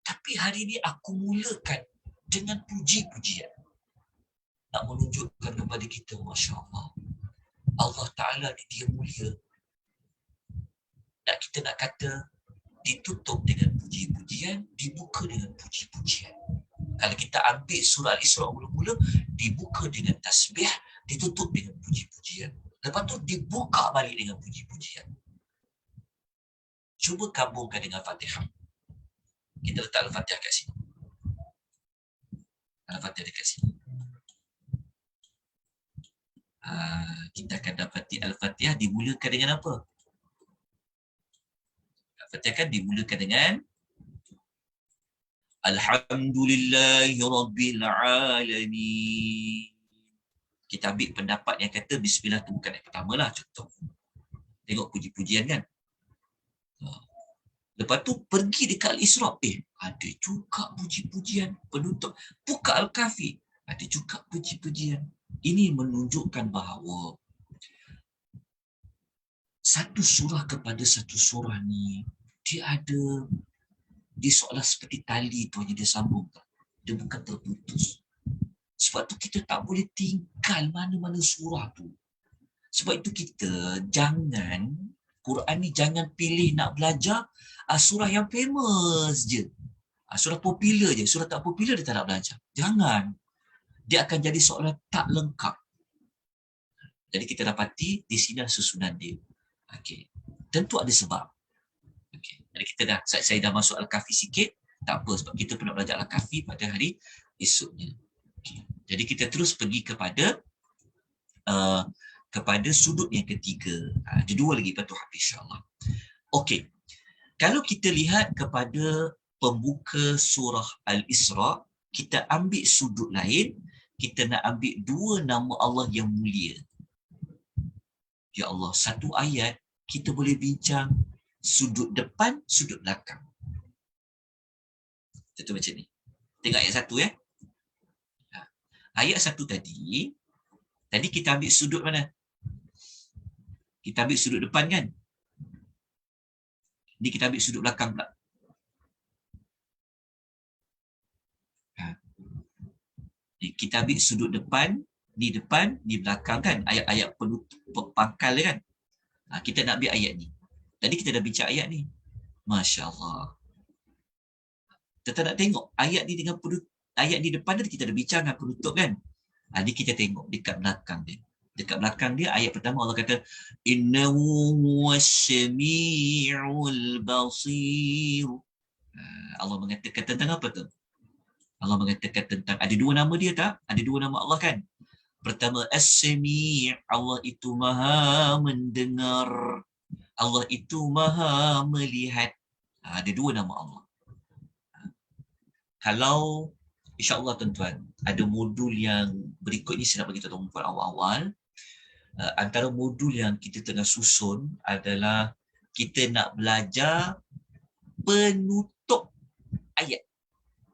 Tapi hari ni aku mulakan dengan puji-pujian. Nak menunjukkan kepada kita, Masya Allah. Allah Ta'ala ni dia mulia. Kita nak kata, ditutup dengan puji-pujian, dibuka dengan puji-pujian. Kalau kita ambil surah Al-Isra mula-mula, dibuka dengan tasbih, ditutup dengan puji-pujian. Lepas tu dibuka balik dengan puji-pujian. Cuba gabungkan dengan Fatihah. Kita letak Al-Fatihah kat sini. Al-Fatihah dekat sini. Kita akan dapati Al-Fatihah dimulakan dengan apa? Al-Fatihah kan dimulakan dengan Alhamdulillahirabbil alamin. Kita ambil pendapat yang kata bismillah tu bukan yang pertama lah, contoh. Tengok puji-pujian kan. Lepas tu pergi dekat Al-Isra, ada juga puji-pujian penutup. Buka Al-Kahfi, ada juga puji-pujian. Ini menunjukkan bahawa satu surah kepada satu surah ni, dia ada, dia seolah seperti tali tu aja dia sambung. Dia bukan terputus. Sebab tu kita tak boleh tinggal mana-mana surah tu. Sebab itu kita jangan, Quran ni jangan pilih nak belajar surah yang famous je. Surah popular je. Surah tak popular dia tak nak belajar. Jangan. Dia akan jadi seolah tak lengkap. Jadi kita dapati di sini susunan dia. Okey. Tentu ada sebab. Okey. Jadi kita dah, saya dah masuk Al-Kahfi sikit. Tak apa, sebab kita pernah belajar Al-Kahfi pada hari esoknya. Okay. Jadi kita terus pergi kepada sudut yang ketiga. Ada dua lagi patut habis, insya-Allah. Okey. Kalau kita lihat kepada pembuka surah Al-Isra, kita ambil sudut lain, kita nak ambil dua nama Allah yang mulia. Ya Allah, satu ayat kita boleh bincang sudut depan, sudut belakang. Contoh macam ni. Tengok ayat satu ya. Ayat satu tadi kita ambil sudut mana? Kita ambil sudut depan kan? Ni kita ambil sudut belakang pula. Kita ambil sudut depan, di belakang kan? Ayat-ayat penutup pangkal kan? Kita nak ambil ayat ni. Tadi kita dah bincang ayat ni. Masya Allah. Kita nak tengok ayat ni dengan ayat di depan dia kita dah bincang dengan penutup kan. Ni kita tengok dekat belakang dia. Dekat belakang dia ayat pertama Allah kata innahu huwassami'ul basir. Allah mengatakan tentang apa tu? Allah mengatakan tentang ada dua nama dia tak? Ada dua nama Allah kan? Pertama, As-Sami', Allah itu maha mendengar. Allah itu maha melihat. Ada dua nama Allah. Kalau insya-Allah tuan-tuan, ada modul yang berikut ni saya nak bagi tahu tuan awal-awal. Antara modul yang kita tengah susun adalah kita nak belajar penutup ayat.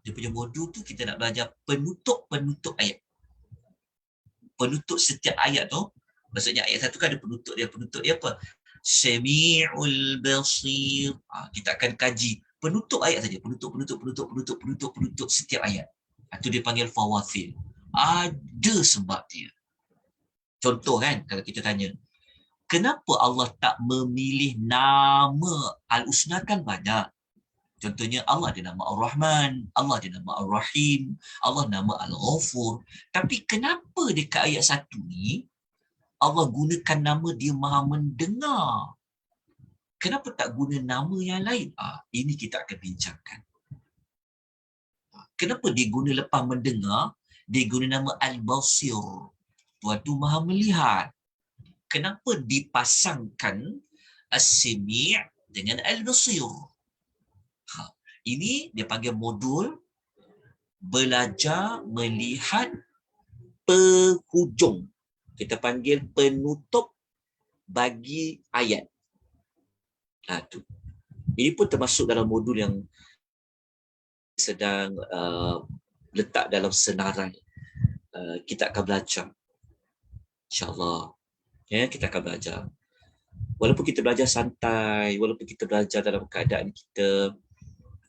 Dia punya modul tu kita nak belajar penutup ayat. Penutup setiap ayat tu, maksudnya ayat satu kan ada penutup dia. Penutup dia apa? Sami'ul basir. Kita akan kaji penutup ayat saja. Penutup setiap ayat. Itu dia panggil fawathil. Ada sebab dia. Contoh kan, kalau kita tanya, kenapa Allah tak memilih nama Al-Husna kan banyak. Contohnya Allah ada nama Ar-Rahman, Allah ada nama Ar-Rahim, Allah nama Al-Ghafur. Tapi kenapa dekat ayat satu ni, Allah gunakan nama dia maha mendengar? Kenapa tak guna nama yang lain? Ini kita akan bincangkan. Kenapa dia guna lepas mendengar, dia guna nama Al-Basir. Tuhan tu maha melihat. Kenapa dipasangkan As-Sami' dengan Al-Basir? Ini dia panggil modul belajar melihat penghujung. Kita panggil penutup bagi ayat. Tu. Ini pun termasuk dalam modul yang sedang letak dalam senarai. Kita akan belajar. InsyaAllah. Ya, kita akan belajar. Walaupun kita belajar santai, walaupun kita belajar dalam keadaan kita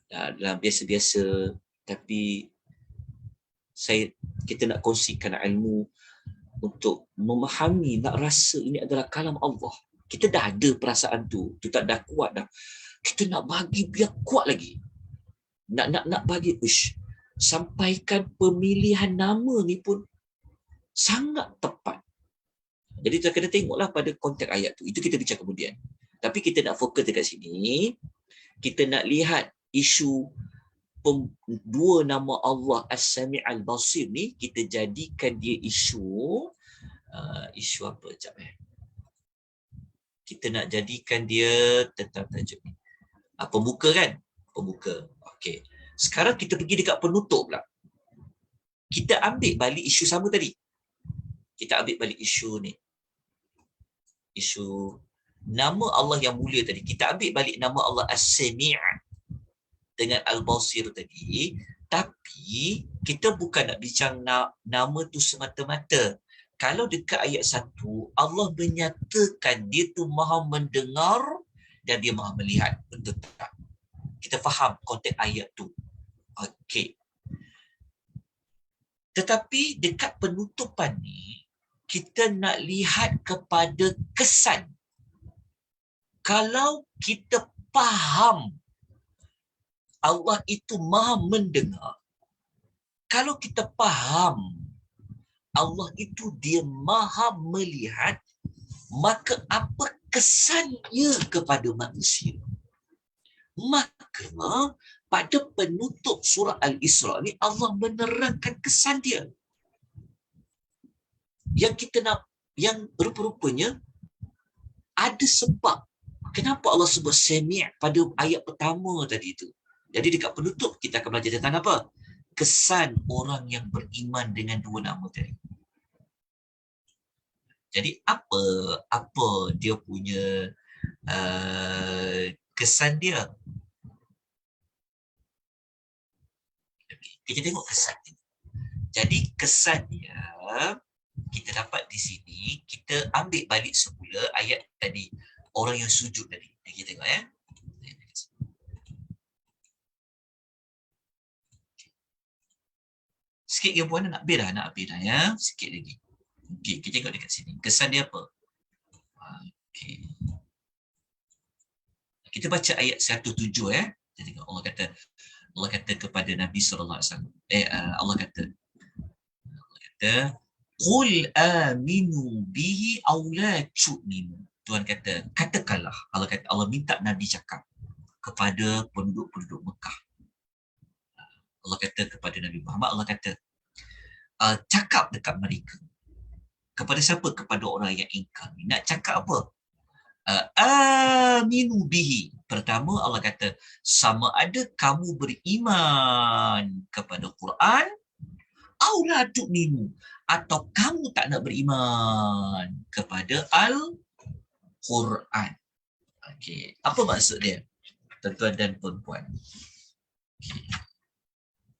dalam biasa-biasa, tapi kita nak kongsikan ilmu untuk memahami, nak rasa ini adalah kalam Allah. Kita dah ada perasaan tu, kita dah kuat dah. Kita nak bagi biar kuat lagi. Nak bagi sampaikan pemilihan nama ni pun sangat tepat. Jadi kita kena tengoklah pada konteks ayat tu. Itu kita bincang kemudian. Tapi kita nak fokus dekat sini, kita nak lihat isu dua nama Allah As-Sami' Al-Basir ni, kita jadikan dia isu apa sekejap kita nak jadikan dia tentang tajuk ni. Pembuka kan? Pembuka. Okey. Sekarang kita pergi dekat penutup pula. Kita ambil balik isu sama tadi. Kita ambil balik isu ni. Isu nama Allah yang mulia tadi. Kita ambil balik nama Allah As-Sami' dengan Al-Basir tadi, tapi kita bukan nak bincang nama tu semata-mata. Kalau dekat ayat 1, Allah menyatakan dia tu maha mendengar dan dia maha melihat. Betul tak? Kita faham konteks ayat tu. Okey. Tetapi dekat penutupan ni, kita nak lihat kepada kesan. Kalau kita faham Allah itu maha mendengar. Kalau kita faham Allah itu dia maha melihat, maka apa kesannya kepada manusia? Maka pada penutup surah Al-Isra ni Allah menerangkan kesan dia. Yang kita nak, yang rupa-rupanya ada sebab kenapa Allah sebut Sami' pada ayat pertama tadi itu. Jadi dekat penutup kita akan belajar tentang apa? Kesan orang yang beriman dengan dua nama tadi. Jadi apa dia punya kesan dia? Kita tengok kesan dia. Jadi kesan dia kita dapat di sini, kita ambil balik semula ayat tadi, orang yang sujud tadi. Kita tengok ya. Sikit ke puan, nak habis dah ya. Sikit lagi. Okey, kita tengok dekat sini. Kesan dia apa? Okey. Kita baca ayat 107 ya. Kita tengok Allah kata kepada Nabi sallallahu alaihi wasallam. Allah kata qul aminu bihi aw la tu'minu. Tuhan kata, katakanlah. Allah minta Nabi cakap kepada penduduk-penduduk Mekah. Allah kata kepada Nabi Muhammad, Allah kata, cakap dekat mereka. Kepada siapa? Kepada orang yang ingkar. Nak cakap apa? Aminu bihi. Pertama Allah kata, sama ada kamu beriman kepada Quran, au la tu'minu, atau kamu tak nak beriman kepada Al-Quran. Okey, apa maksud dia? Tuan-tuan dan puan-puan. Okay.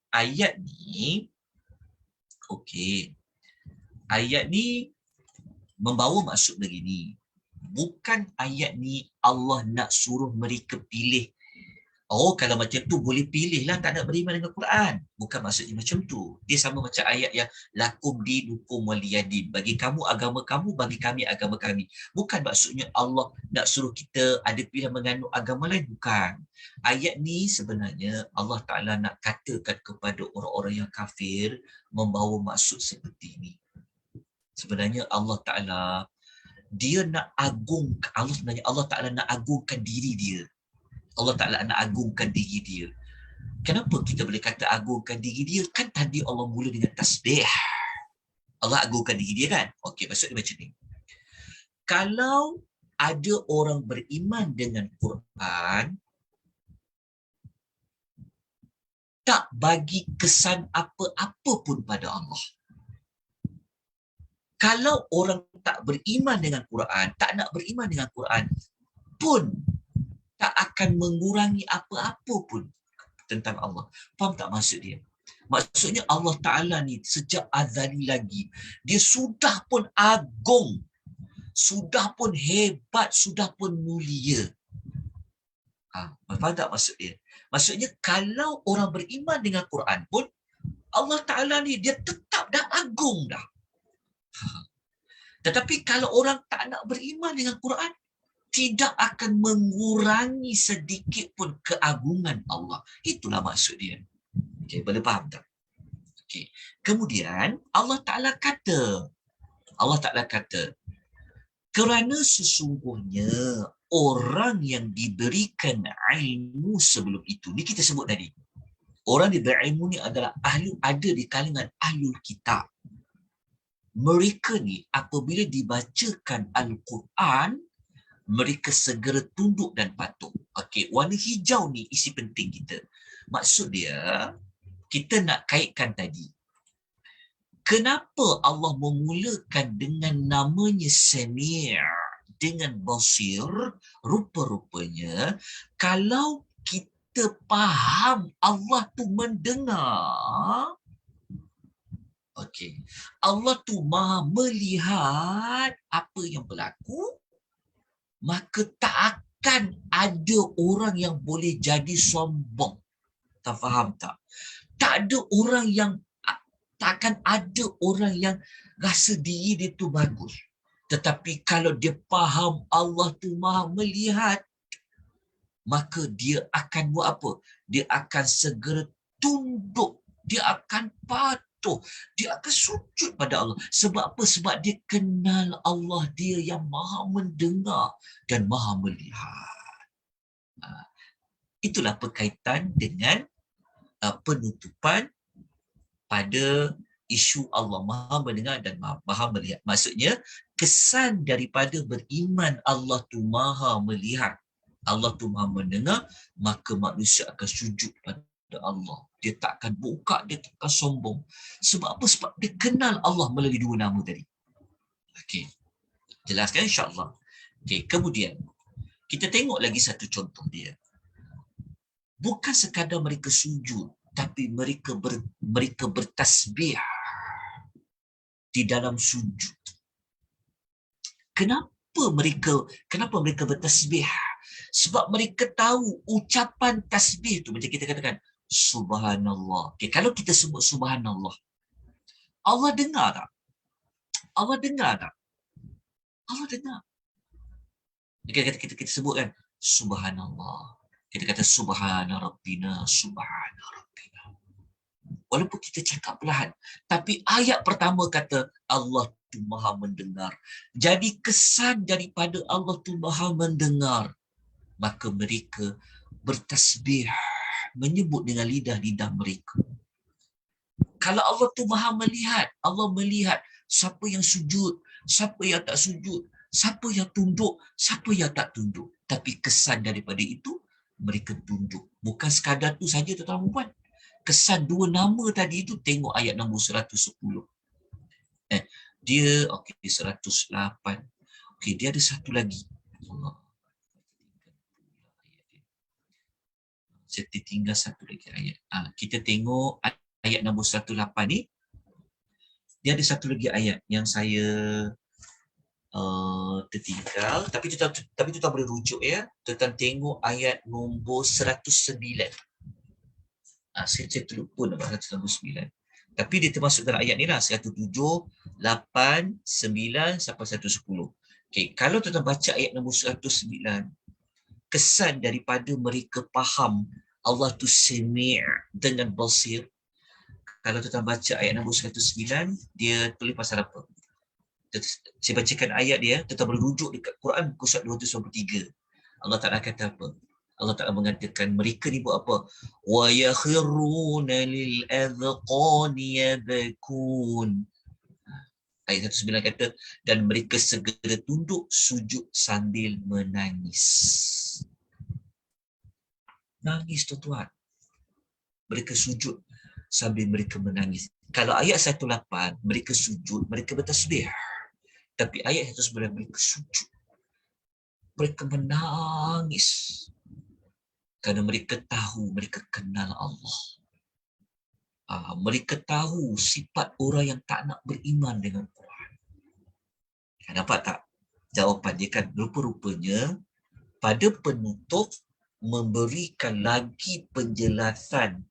Ayat ni, okey. Ayat ni membawa maksud begini. Bukan ayat ni Allah nak suruh mereka pilih. Oh, kalau macam tu boleh pilih lah tak nak beriman dengan Quran. Bukan maksudnya macam tu. Dia sama macam ayat yang lakum dinukum waliyadin. Bagi kamu agama kamu, bagi kami agama kami. Bukan maksudnya Allah nak suruh kita ada pilihan menganut agama lain. Bukan. Ayat ni sebenarnya Allah Ta'ala nak katakan kepada orang-orang yang kafir membawa maksud seperti ini. Sebenarnya Allah Ta'ala dia nak agungkan, Allah Ta'ala nak agungkan diri dia. Allah Ta'ala nak agungkan diri dia. Kenapa kita boleh kata agungkan diri dia? Kan tadi Allah mula dengan tasbih. Allah agungkan diri dia kan? Okey, maksud dia macam ni. Kalau ada orang beriman dengan Quran, tak bagi kesan apa-apa pun pada Allah. Kalau orang tak beriman dengan Quran, tak nak beriman dengan Quran pun tak akan mengurangi apa-apa pun tentang Allah. Faham tak maksud dia? Maksudnya Allah Ta'ala ni sejak azali lagi, dia sudah pun agung, sudah pun hebat, sudah pun mulia. Faham tak maksud dia? Maksudnya kalau orang beriman dengan Quran pun, Allah Ta'ala ni dia tetap dah agung dah. Tetapi kalau orang tak nak beriman dengan Quran, tidak akan mengurangi sedikit pun keagungan Allah. Itulah maksud dia. Okay, boleh faham tak? Okay. Kemudian Allah Ta'ala kata, kerana sesungguhnya orang yang diberikan ilmu sebelum itu, ni kita sebut tadi, orang diberi ilmu ni adalah ada di kalangan ahlul kitab. Mereka ni apabila dibacakan Al-Quran, mereka segera tunduk dan patuh. Okey, warna hijau ni isi penting kita. Maksud dia, kita nak kaitkan tadi. Kenapa Allah memulakan dengan namanya Sami' dengan Basir? Rupa-rupanya, kalau kita faham Allah tu mendengar, okey, Allah tu maha melihat apa yang berlaku, maka tak akan ada orang yang boleh jadi sombong. Tak faham tak? Takkan ada orang yang rasa diri dia tu bagus. Tetapi kalau dia faham Allah tu maha melihat, maka dia akan buat apa? Dia akan segera tunduk. Dia akan patuh. Dia akan sujud pada Allah. Sebab apa? Sebab dia kenal Allah, dia yang maha mendengar dan maha melihat. Itulah berkaitan dengan penutupan pada isu Allah maha mendengar dan maha melihat. Maksudnya, kesan daripada beriman Allah tu maha melihat, Allah tu maha mendengar, maka manusia akan sujud pada Allah. Dia tak akan buka, dia tak akan sombong. Sebab apa? Sebab dia kenal Allah melalui dua nama tadi. Okey. Jelaskan insya-Allah. Okey, kemudian kita tengok lagi satu contoh dia. Bukan sekadar mereka sujud, tapi mereka bertasbih di dalam sujud. Kenapa mereka bertasbih? Sebab mereka tahu ucapan tasbih tu, macam kita katakan subhanallah. Okay, kalau kita sebut subhanallah, Allah dengar tak? Allah dengar tak? Allah dengar. Kita sebut kan subhanallah. Kita kata subhana rabbina, subhana rabbina. Walaupun kita cakap perlahan, tapi ayat pertama kata Allah tu maha mendengar. Jadi kesan daripada Allah tu maha mendengar, maka mereka bertasbih, menyebut dengan lidah-lidah mereka. Kalau Allah tu maha melihat, Allah melihat siapa yang sujud, siapa yang tak sujud, siapa yang tunduk, siapa yang tak tunduk. Tapi kesan daripada itu, mereka tunduk. Bukan sekadar tu saja tuan-tuan dan puan. Kesan dua nama tadi itu, tengok ayat nombor 110. Dia, okey, 108. Okey, dia ada satu lagi. Saya tertinggal satu lagi ayat. Kita tengok ayat nombor 108 ni. Dia ada satu lagi ayat yang saya tertinggal. Tapi tu tak boleh rujuk ya. Tuan tengok ayat nombor 109. Saya terlupa nombor 109. Tapi dia termasuk dalam ayat ni lah. 107, 8, 9 sampai 110. Okay, kalau tuan baca ayat nombor 109, kesan daripada mereka faham Allah tu semi' dengan basir. Kalau tuan baca ayat nombor 109, dia tulis pasal apa? Saya bacakan ayat dia, tuan boleh rujuk dekat Quran muka surat 293. Allah Ta'ala kata apa? Allah Ta'ala mengatakan mereka ni buat apa? Wa yakhiruna lil adhqani yabkun. Ayat 109 kata, dan mereka segera tunduk sujud sambil menangis. Nangis tuan-tuan. Mereka sujud sambil mereka menangis. Kalau ayat 108, mereka sujud, mereka bertasbih. Tapi ayat 109, mereka sujud. Mereka menangis. Kerana mereka tahu, mereka kenal Allah. Mereka tahu sifat orang yang tak nak beriman dengan Quran. Nampak tak? Jawapan dia kan rupa-rupanya pada penutup memberikan lagi penjelasan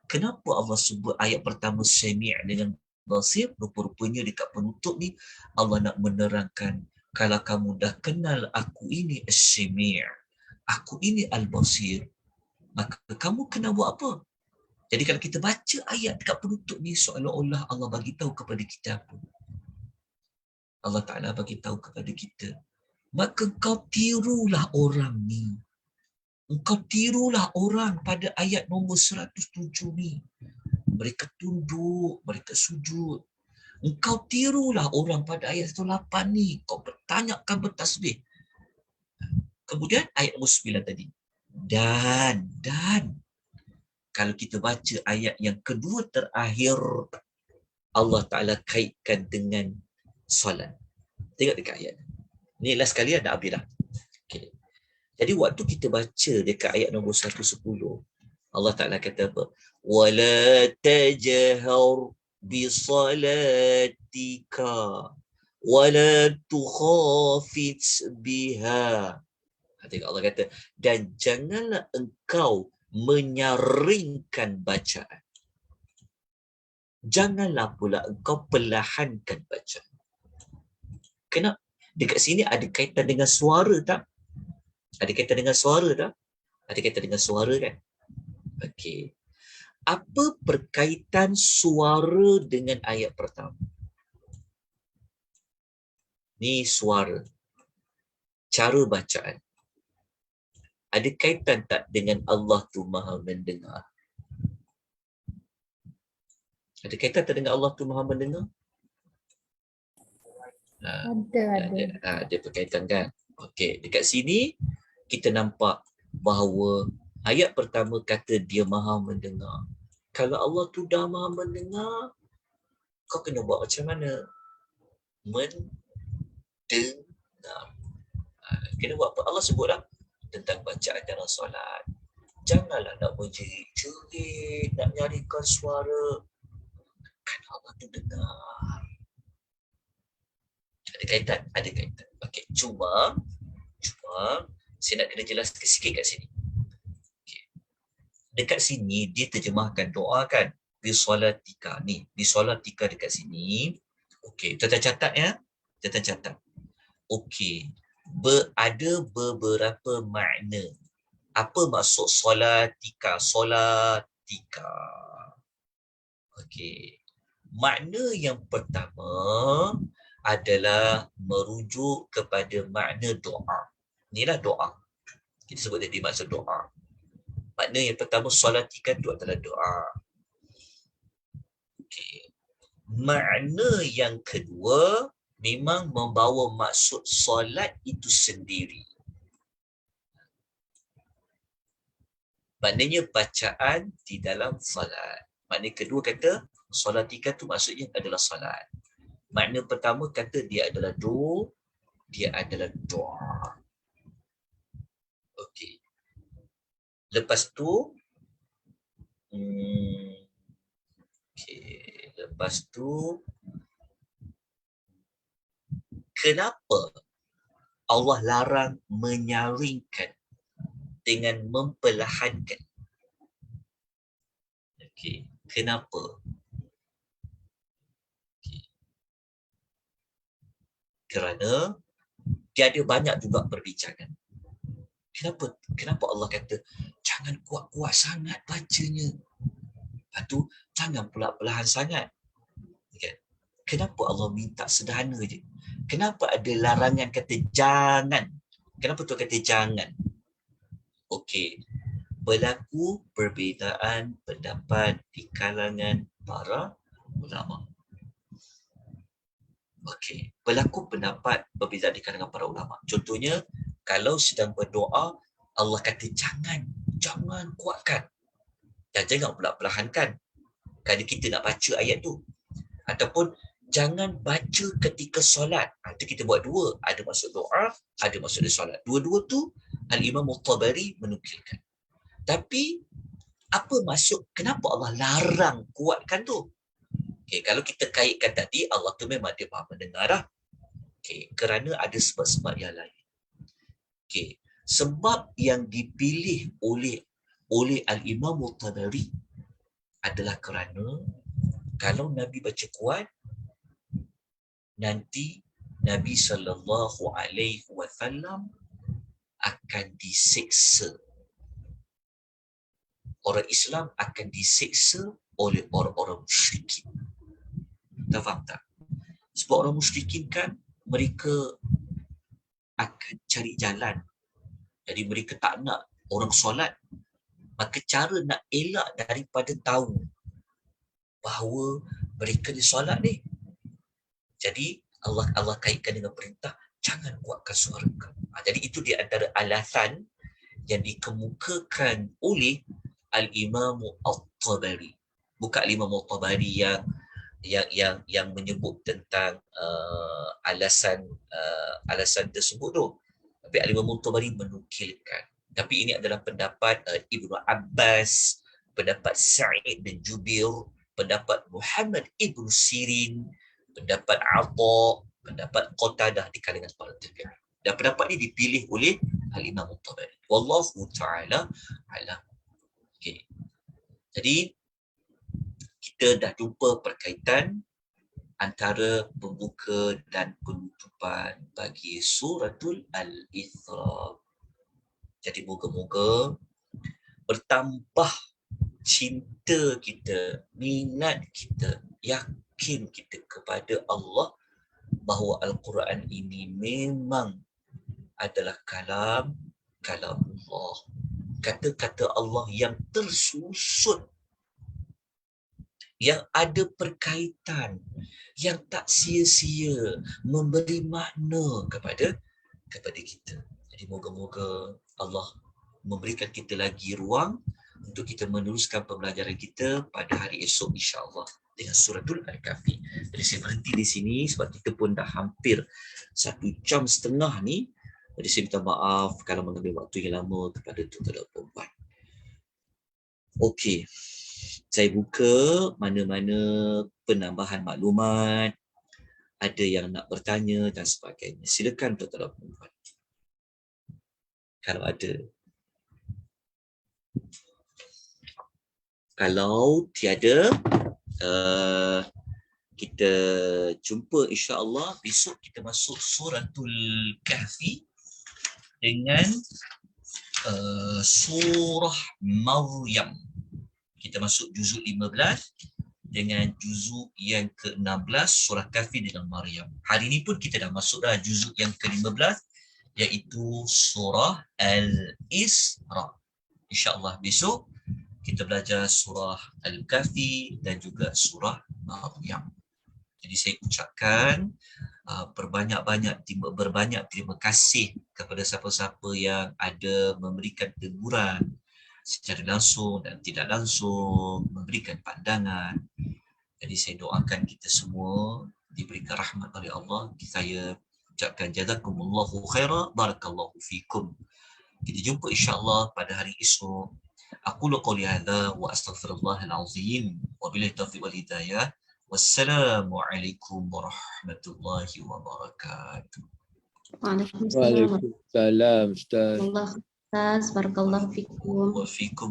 kenapa Allah sebut ayat pertama sami' dengan basir. Rupa-rupanya dekat penutup ni Allah nak menerangkan kalau kamu dah kenal aku ini as-sami', aku ini al-basir, maka kamu kena buat apa? Jadi kalau kita baca ayat dekat penutup ni seolah-olah Allah bagi tahu kepada kita apa? Allah Ta'ala bagi tahu kepada kita, maka kau tirulah orang ni. Engkau tirulah orang pada ayat nombor 107 ni. Mereka tunduk, mereka sujud. Engkau tirulah orang pada ayat 108 ni. Kau bertanyakan bertasbih. Kemudian ayat nombor 9 tadi. Dan kalau kita baca ayat yang kedua terakhir, Allah Ta'ala kaitkan dengan solat. Tengok dekat ayat. Ni last sekali dah habis dah. Okay. Jadi waktu kita baca dekat ayat nombor 110, Allah Ta'ala kata apa? وَلَا تَجْهَرْ بِصَلَاتِكَ وَلَا تُخَافِتْ بِهَا. Tengok Allah kata, dan janganlah engkau menyaringkan bacaan. Janganlah pula engkau perlahankan bacaan. Kenapa? Dekat sini ada kaitan dengan suara tak? Ada kaitan dengan suara tak? Ada kaitan dengan suara kan? Okey. Apa perkaitan suara dengan ayat pertama? Ni suara. Cara bacaan. Ada kaitan tak dengan Allah tu Maha mendengar? Ada kaitan tak dengan Allah tu Maha mendengar? Ada perkaitan kan? Okey, dekat sini kita nampak bahawa ayat pertama kata dia Maha mendengar. Kalau Allah tu dah Maha mendengar, kau kena buat macam mana? Mendengar. Kena buat apa? Allah sebutlah tentang bacaan dalam solat. Janganlah nak menjerit-jerit, nak nyarikan suara. Kan Allah tu dengar. Ada kaitan? Ada kaitan. Okey, cuma saya nak kena jelaskan sikit kat sini. Okay. Dekat sini dia terjemahkan doa kan? Bisolatika ni. Bisolatika dekat sini. Okey, tuan-tuan catat ya. Tuan-tuan catat. Okey. Ada beberapa makna. Apa maksud solatika? Solatika. Okey. Makna yang pertama adalah merujuk kepada makna doa. Inilah doa. Kita sebut tadi maksud doa. Makna yang pertama solatika itu adalah doa. Okay. Makna yang kedua memang membawa maksud solat itu sendiri. Maknanya bacaan di dalam solat. Makna kedua kata, solatika tu maksudnya adalah solat. Makna pertama kata dia adalah dia adalah doa. Okey. Lepas tu, lepas tu, kenapa Allah larang menyaringkan dengan memperlahankan? Okey, kenapa? Okay. Kerana dia ada banyak juga perbincangan. Kenapa Allah kata jangan kuat-kuat sangat bacanya. Lepas tu jangan pula perlahan sangat. Okay. Kenapa Allah minta sederhana je? Kenapa ada larangan kata jangan? Kenapa tu kata jangan? Okey. Berlaku perbezaan pendapat di kalangan para ulama. Okey, berlaku pendapat berbeza di kalangan para ulama. Contohnya, kalau sedang berdoa, Allah kata jangan kuatkan. Dan jangan pula perlahankan. Kalau kita nak baca ayat tu. Ataupun, jangan baca ketika solat. Itu kita buat dua. Ada maksud doa, ada maksud solat. Dua-dua tu, Al-Imam Al-Tabari menukilkan. Tapi, apa maksud, kenapa Allah larang kuatkan tu? Okay, kalau kita kaitkan tadi, Allah tu memang dia maha mendengar lah. Okay, kerana ada sebab-sebab yang lain. Okay, sebab yang dipilih oleh Al-Imam Al-Tabari adalah kerana kalau Nabi baca kuat, nanti Nabi SAW akan diseksa. Orang Islam akan diseksa oleh orang-orang musyrikin. Tak faham tak? Sebab orang musyrikin kan mereka akan cari jalan. Jadi mereka tak nak orang solat. Maka cara nak elak daripada tahu bahawa mereka ni solat ni. Jadi Allah kaitkan dengan perintah jangan kuatkan suara kau. Jadi itu di antara alasan yang dikemukakan oleh Al-Imam Al-Tabari. Bukan Al-Imam Al-Tabari yang menyebut tentang alasan tersebut tu. Tapi Al-Imam Al-Tabari menukilkan. Tapi ini adalah pendapat Ibnu Abbas, pendapat Sa'id bin Jubair, pendapat Muhammad Ibn Sirin, pendapat Atha, pendapat Qatadah di kalangan para tabi'in. Dan pendapat ini dipilih oleh Al-Imam Al-Tabari. Wallahu ta'ala alam. Okay. Jadi, kita dah jumpa perkaitan antara pembuka dan penutupan bagi suratul Al-Isra. Jadi moga-moga bertambah cinta kita, minat kita, yakin kita kepada Allah bahawa Al-Quran ini memang adalah kalam Allah. Kata-kata Allah yang tersusun, yang ada perkaitan, yang tak sia-sia, memberi makna kepada kita. Jadi moga-moga Allah memberikan kita lagi ruang untuk kita meneruskan pembelajaran kita pada hari esok insya-Allah dengan suratul Al-Kahfi. Jadi saya berhenti di sini sebab kita pun dah hampir 1.5 jam ni. Jadi saya minta maaf kalau mengambil waktu yang lama kepada tuan-tuan dan puan-puan. Okey. Saya buka mana-mana penambahan maklumat, ada yang nak bertanya dan sebagainya. Silakan tuan-tuan dan puan-puan. Kalau ada. Kalau tiada, kita jumpa insya-Allah besok kita masuk suratul Kahfi dengan surah Maryam. Kita masuk juzuk 15 dengan juzuk yang ke-16 surah Kahfi dengan Maryam. Hari ini pun kita dah masuk dah juzuk yang ke-15 iaitu surah Al-Isra. InsyaAllah besok kita belajar surah Al-Kahfi dan juga surah Maryam. Jadi saya ucapkan berbanyak terima kasih kepada siapa-siapa yang ada memberikan teguran secara langsung dan tidak langsung, memberikan pandangan. Jadi saya doakan kita semua diberikan rahmat oleh Allah. Saya ucapkan jazakumullahu khaira, barakallahu fikum. Kita jumpa insya-Allah pada hari esok. Aqulu qawli hadza wa astaghfirullahal azim wa billahi taufiq wal hidayah. Wassalamualaikum warahmatullahi wabarakatuh. Waalaikumsalam Waalaikumsalam, Ustaz. warahmatullahi wabarakatuh. Barakallahu fikum. Wa fikum